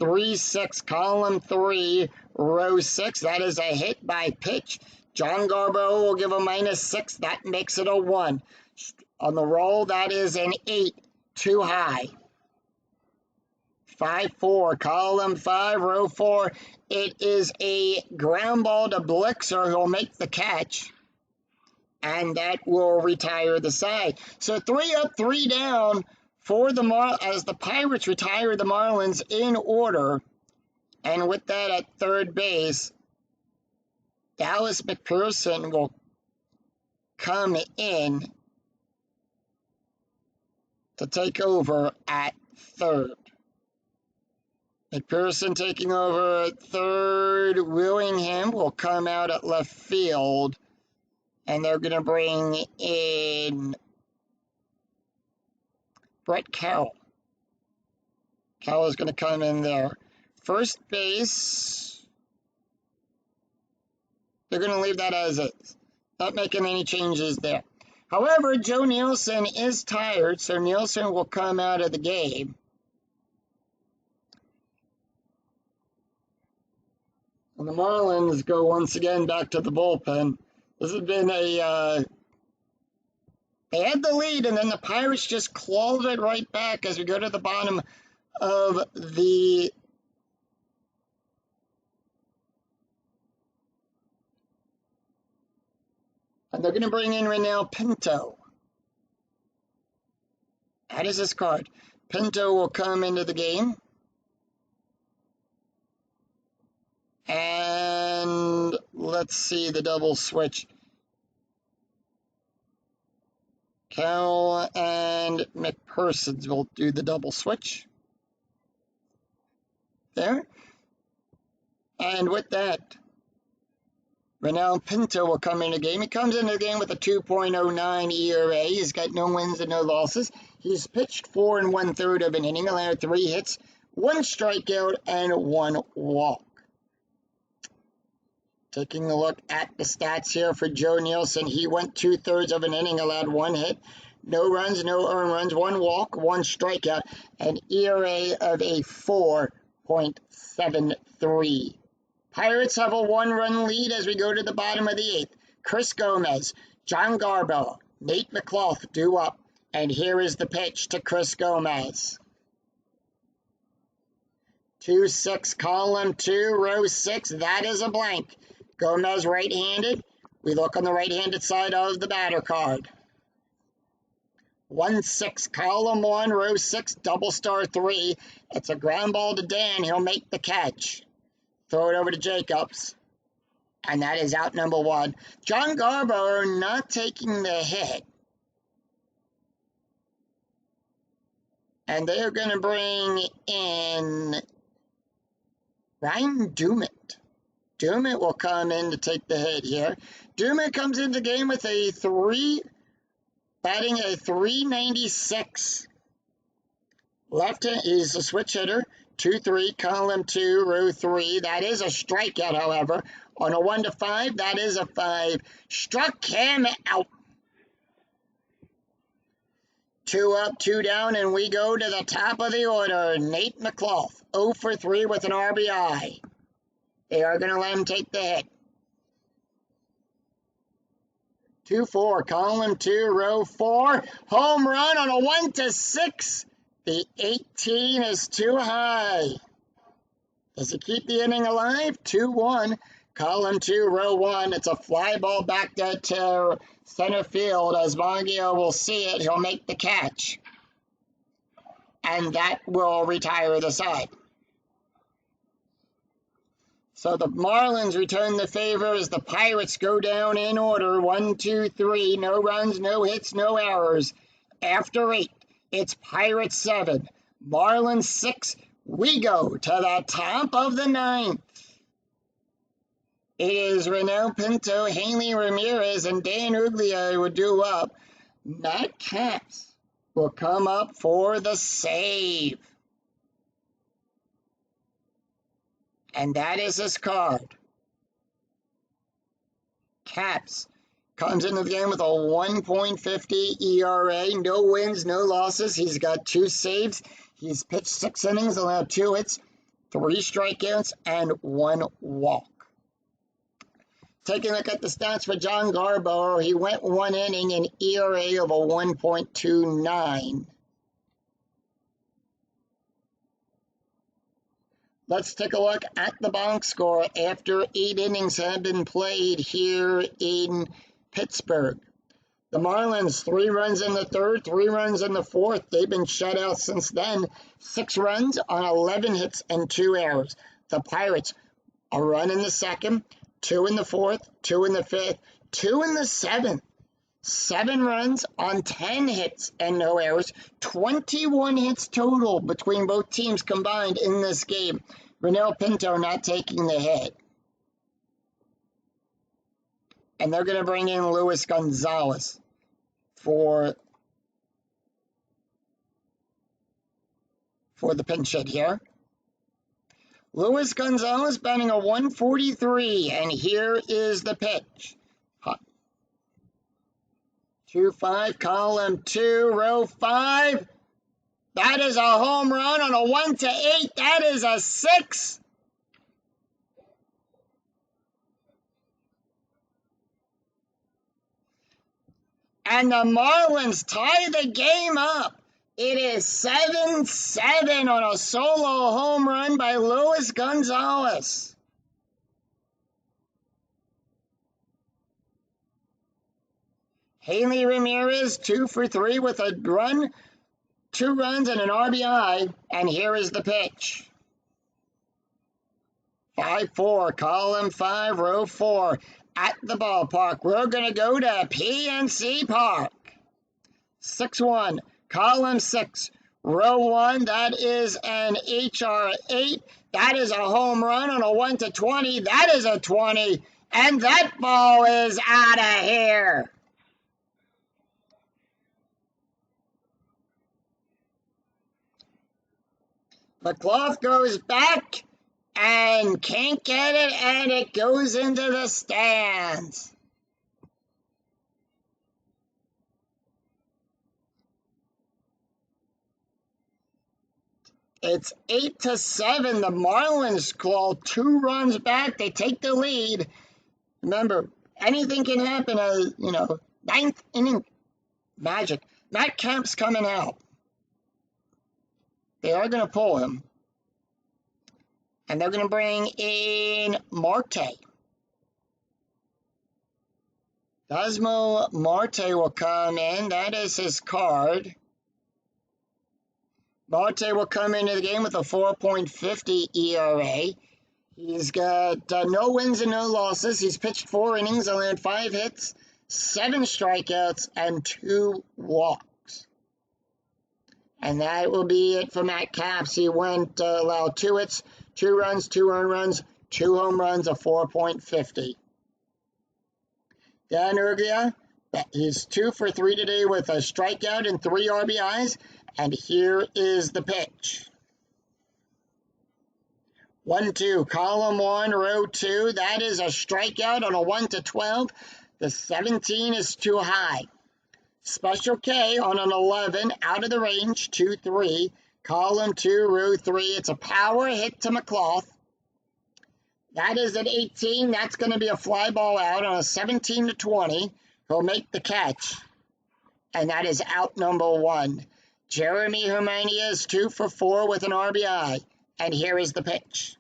3-6, column 3, row 6. That is a hit by pitch. John Garbo will give a -6. That makes it a 1. On the roll, that is an 8. Too high. 5-4, column 5, row 4. It is a ground ball to Blixer who'll make the catch. And that will retire the side. So 3 up, 3 down for the as the Pirates retire the Marlins in order. And with that at third base, Dallas McPherson will come in to take over at third. McPherson taking over at third. Willingham will come out at left field. And they're going to bring in Brett Carroll. Carroll is going to come in there. First base, they're going to leave that as is. Not making any changes there. However, Joe Nielsen is tired, so Nielsen will come out of the game. And the Marlins go once again back to the bullpen. This has been they had the lead, and then the Pirates just clawed it right back as we go to the bottom of the and they're going to bring in Reinel Pinto. That is his card. Pinto will come into the game. And let's see the double switch. Carroll and McPherson will do the double switch. There. And with that, Reinel Pinto will come in the game. He comes into the game with a 2.09 ERA. He's got no wins and no losses. He's pitched 4 1/3 of an inning, allowed 3 hits, 1 strikeout, and 1 walk. Taking a look at the stats here for Joe Nielsen, he went 2/3 of an inning, allowed 1 hit, no runs, no earned runs, 1 walk, 1 strikeout, an ERA of a 4 1.73. Pirates have a one-run lead as we go to the bottom of the eighth. Chris Gomez, John Garbo, Nate McLaughlin due up. And here is the pitch to Chris Gomez. 2-6, column 2, row 6. That is a blank. Gomez right-handed. We look on the right-handed side of the batter card. 1-6, column 1, row 6, double star 3. It's a ground ball to Dan. He'll make the catch. Throw it over to Jacobs. And that is out number 1. John Garbo not taking the hit. And they're going to bring in Ryan Dumit. Dumit will come in to take the hit here. Dumit comes into the game with batting a 396. Left hand is a switch hitter. 2-3, column 2, row 3. That is a strikeout, however. On a 1-5, that is a 5. Struck him out. 2 up, 2 down, and we go to the top of the order. Nate McLaughlin, 0 for 3 with an RBI. They are going to let him take the hit. 2-4, column 2, row 4. Home run on a 1-6. The 18 is too high. Does it keep the inning alive? 2-1, column 2, row 1. It's a fly ball back dead to center field. As Maggio will see it, he'll make the catch. And that will retire the side. So the Marlins return the favor as the Pirates go down in order. 1, 2, 3. No runs, no hits, no errors. After 8, it's Pirates 7, Marlins 6. We go to the top of the 9th. It is Renel Pinto, Hanley Ramirez, and Dan Uglia will do up. Matt Capps will come up for the save. And that is his card. Capps comes into the game with a 1.50 ERA. No wins, no losses. He's got 2 saves. He's pitched 6 innings, allowed 2 hits, 3 strikeouts, and 1 walk. Taking a look at the stats for John Garbo, he went 1 inning, an ERA of a 1.29. Let's take a look at the box score after 8 innings have been played here in Pittsburgh. The Marlins, 3 runs in the 3rd, 3 runs in the 4th. They've been shut out since then. 6 runs on 11 hits and 2 errors. The Pirates, a run in the 2nd, 2 in the 4th, 2 in the 5th, 2 in the 7th. 7 runs on 10 hits and no errors. 21 hits total between both teams combined in this game. Renel Pinto not taking the hit. And they're going to bring in Luis Gonzalez for the pinch hit here. Luis Gonzalez batting a 143, and here is the pitch. 2-5, column 2, row 5. That is a home run on a 1-8. That is a 6. And the Marlins tie the game up. It is 7-7 on a solo home run by Luis Gonzalez. Hanley Ramirez, 2 for 3 with a run, 2 runs and an RBI. And here is the pitch. 5-4, column 5, row 4. At the ballpark, we're going to go to PNC Park. 6-1, column 6, row 1. That is an HR8. That is a home run on a 1-20. That is a 20. And that ball is out of here. McLaughlin goes back and can't get it, and it goes into the stands. It's 8-7. The Marlins claw 2 runs back. They take the lead. Remember, anything can happen. Ninth inning magic. Matt Kemp's coming out. They are going to pull him. And they're going to bring in Marte. Cosmo Marte will come in. That is his card. Marte will come into the game with a 4.50 ERA. He's got no wins and no losses. He's pitched 4 innings, only had 5 hits, 7 strikeouts, and 2 walks. And that will be it for Matt Capps. He went allowed 2 hits, 2 runs, 2 earned runs, 2 home runs, a 4.50. Dan Urgia, he's 2 for 3 today with a strikeout and 3 RBIs. And here is the pitch. 1-2, column 1, row 2. That is a strikeout on a 1-12. The 17 is too high. Special K on an 11, out of the range, 2-3. Column 2, row 3. It's a power hit to McClough. That is at 18. That's going to be a fly ball out on a 17-20. He'll make the catch. And that is out number 1. Jeremy Hermania is 2 for 4 with an RBI. And here is the pitch.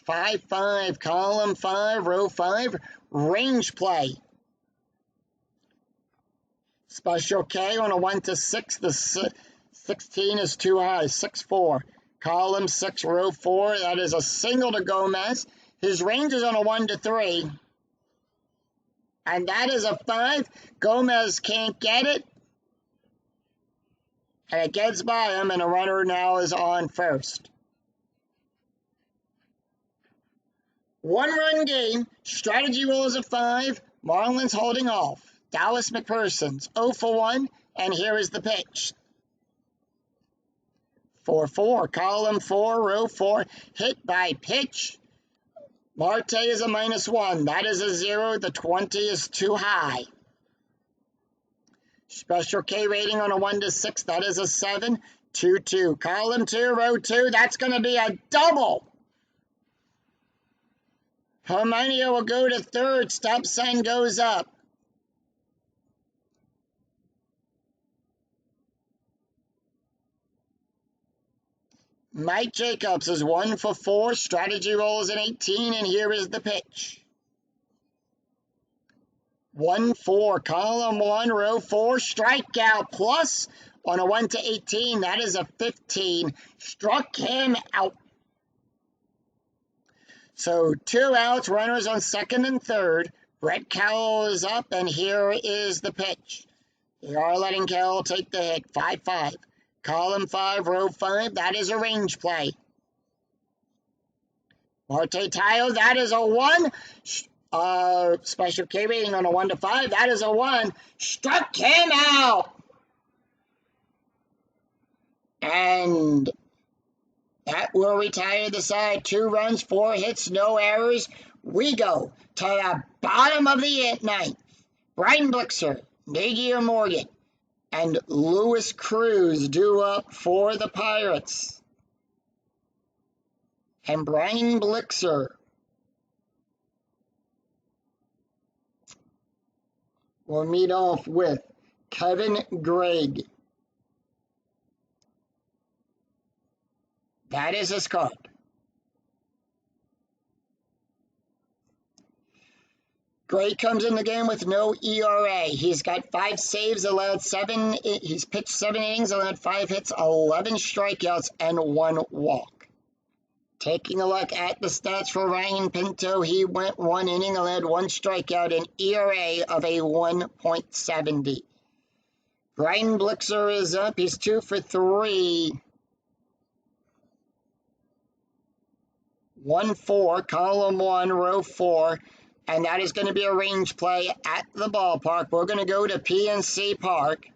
5-5, column 5, row 5, range play. Special K on a 1-6. The 16 is too high. 6-4. Column 6, row 4. That is a single to Gomez. His range is on a 1-3. And that is a 5. Gomez can't get it. And it gets by him, and a runner now is on first. 1-run game. Strategy roll is a 5. Marlins holding off. Dallas McPherson's 0 for 1. And here is the pitch. 4-4. Column 4, row 4. Hit by pitch. Marte is a -1. That is a 0. The 20 is too high. Special K rating on a 1-6. That is a 7. 2-2. Column 2, row 2. That's going to be a double. Hermania will go to third. Stop sign goes up. Mike Jacobs is 1 for 4. Strategy rolls an 18, and here is the pitch. 1-4, column 1, row 4, strikeout plus on a 1-18. That is a 15. Struck him out. So 2 outs, runners on second and third. Brett Cowell is up, and here is the pitch. They are letting Cowell take the hit. 5-5. Column 5, row 5, that is a range play. Marte Tayo, that is a 1. Special K rating on a 1-5, that is a 1. Struck him out. And that will retire the side. 2 runs, 4 hits, no errors. We go to the bottom of the 9th. Brian Blixer, Nagier Morgan, and Lewis Cruz due up for the Pirates. And Brian Blixer will meet off with Kevin Gregg. That is his card. Gray comes in the game with no ERA. He's got 5 saves, allowed 7. He's pitched 7 innings, allowed 5 hits, 11 strikeouts, and 1 walk. Taking a look at the stats for Ryan Pinto, he went 1 inning, allowed 1 strikeout, an ERA of a 1.70. Brian Blixer is up. He's 2 for 3. 1-4, column 1, row 4. And that is going to be a range play at the ballpark. We're going to go to PNC Park.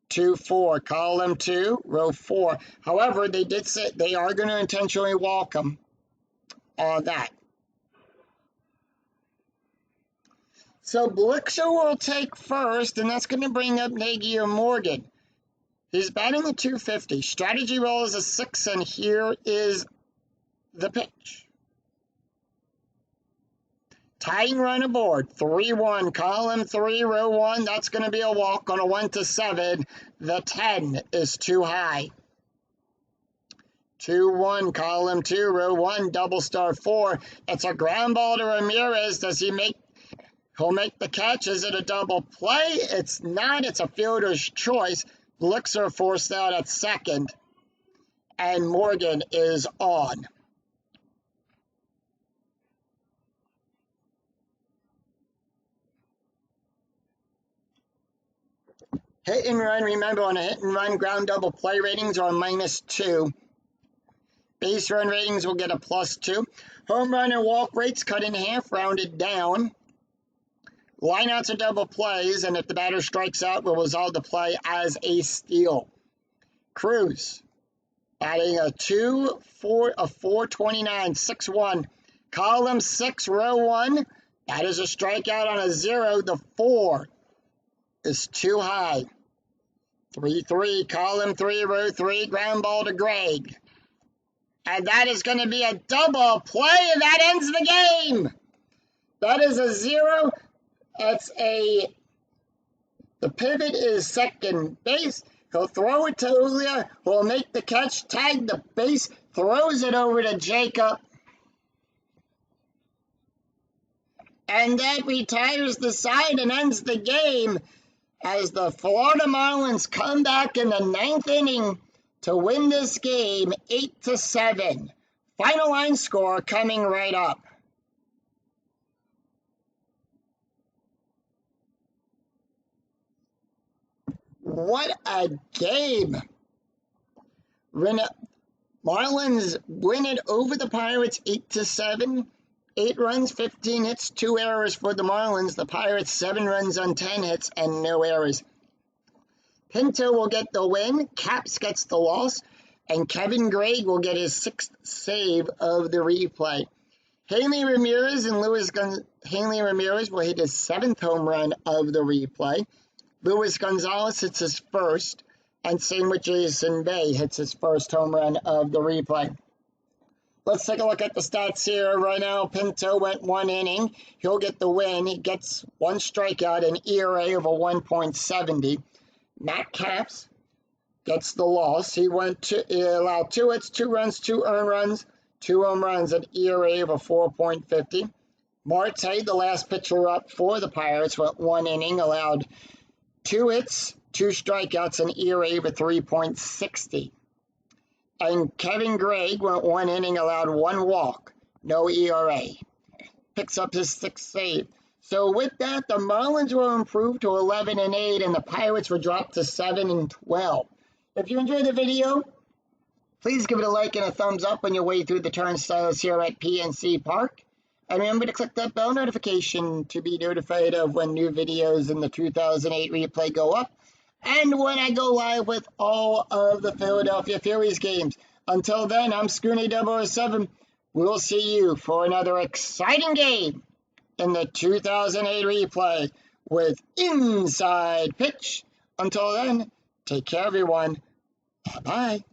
2-4, column 2, row 4. However, they did say they are going to intentionally walk him on that. So Blixer will take first, and that's going to bring up Nagier Morgan. He's batting a 250. Strategy roll is a 6, and here is the pitch. Tying run aboard, 3-1, column 3, row 1. That's going to be a walk on a 1-7. The 10 is too high. 2-1, column 2, row 1, double star 4. It's a ground ball to Ramirez. He'll make the catch. Is it a double play? It's not. It's a fielder's choice. Looks are forced out at second, and Morgan is on. Hit and run, remember, on a hit and run, ground double play ratings are -2. Base run ratings will get a +2. Home run and walk rates cut in half, rounded down. Lineouts are double plays, and if the batter strikes out, will resolve the play as a steal. Cruz, adding a 429, 6-1. Column 6, row 1. That is a strikeout on a 0. The 4 is too high. 3-3, column 3, row 3, ground ball to Greg. And that is going to be a double play, and that ends the game. That is a 0. The pivot is second base. He'll throw it to Julia, who will make the catch, tag the base, throws it over to Jacob. And that retires the side and ends the game as the Florida Marlins come back in the 9th inning to win this game 8-7. Final line score coming right up. What a game! Marlins win it over the Pirates 8-7. 8 runs, 15 hits, 2 errors for the Marlins. The Pirates 7 runs on 10 hits and no errors. Pinto will get the win, Caps gets the loss, and Kevin Gregg will get his 6th save of the replay. Hanley Ramirez will hit his 7th home run of the replay. Luis Gonzalez hits his 1st, and same with Jason Bay hits his 1st home run of the replay. Let's take a look at the stats here. Right now, Pinto went 1 inning. He'll get the win. He gets 1 strikeout, an ERA of a 1.70. Matt Capps gets the loss. He allowed 2 hits, 2 runs, 2 earned runs, 2 home runs, an ERA of a 4.50. Marte, the last pitcher up for the Pirates, went 1 inning, allowed 2 hits, 2 strikeouts, an ERA of a 3.60. And Kevin Gregg went 1 inning, allowed 1 walk, no ERA. Picks up his 6th save. So with that, the Marlins will improve to 11-8, and the Pirates will drop to 7-12. If you enjoyed the video, please give it a like and a thumbs up on your way through the turnstiles here at PNC Park. And remember to click that bell notification to be notified of when new videos in the 2008 replay go up, and when I go live with all of the Philadelphia Phillies games. Until then, I'm Scooney 007. We'll see you for another exciting game in the 2008 replay with Inside Pitch. Until then, take care, everyone. Bye-bye.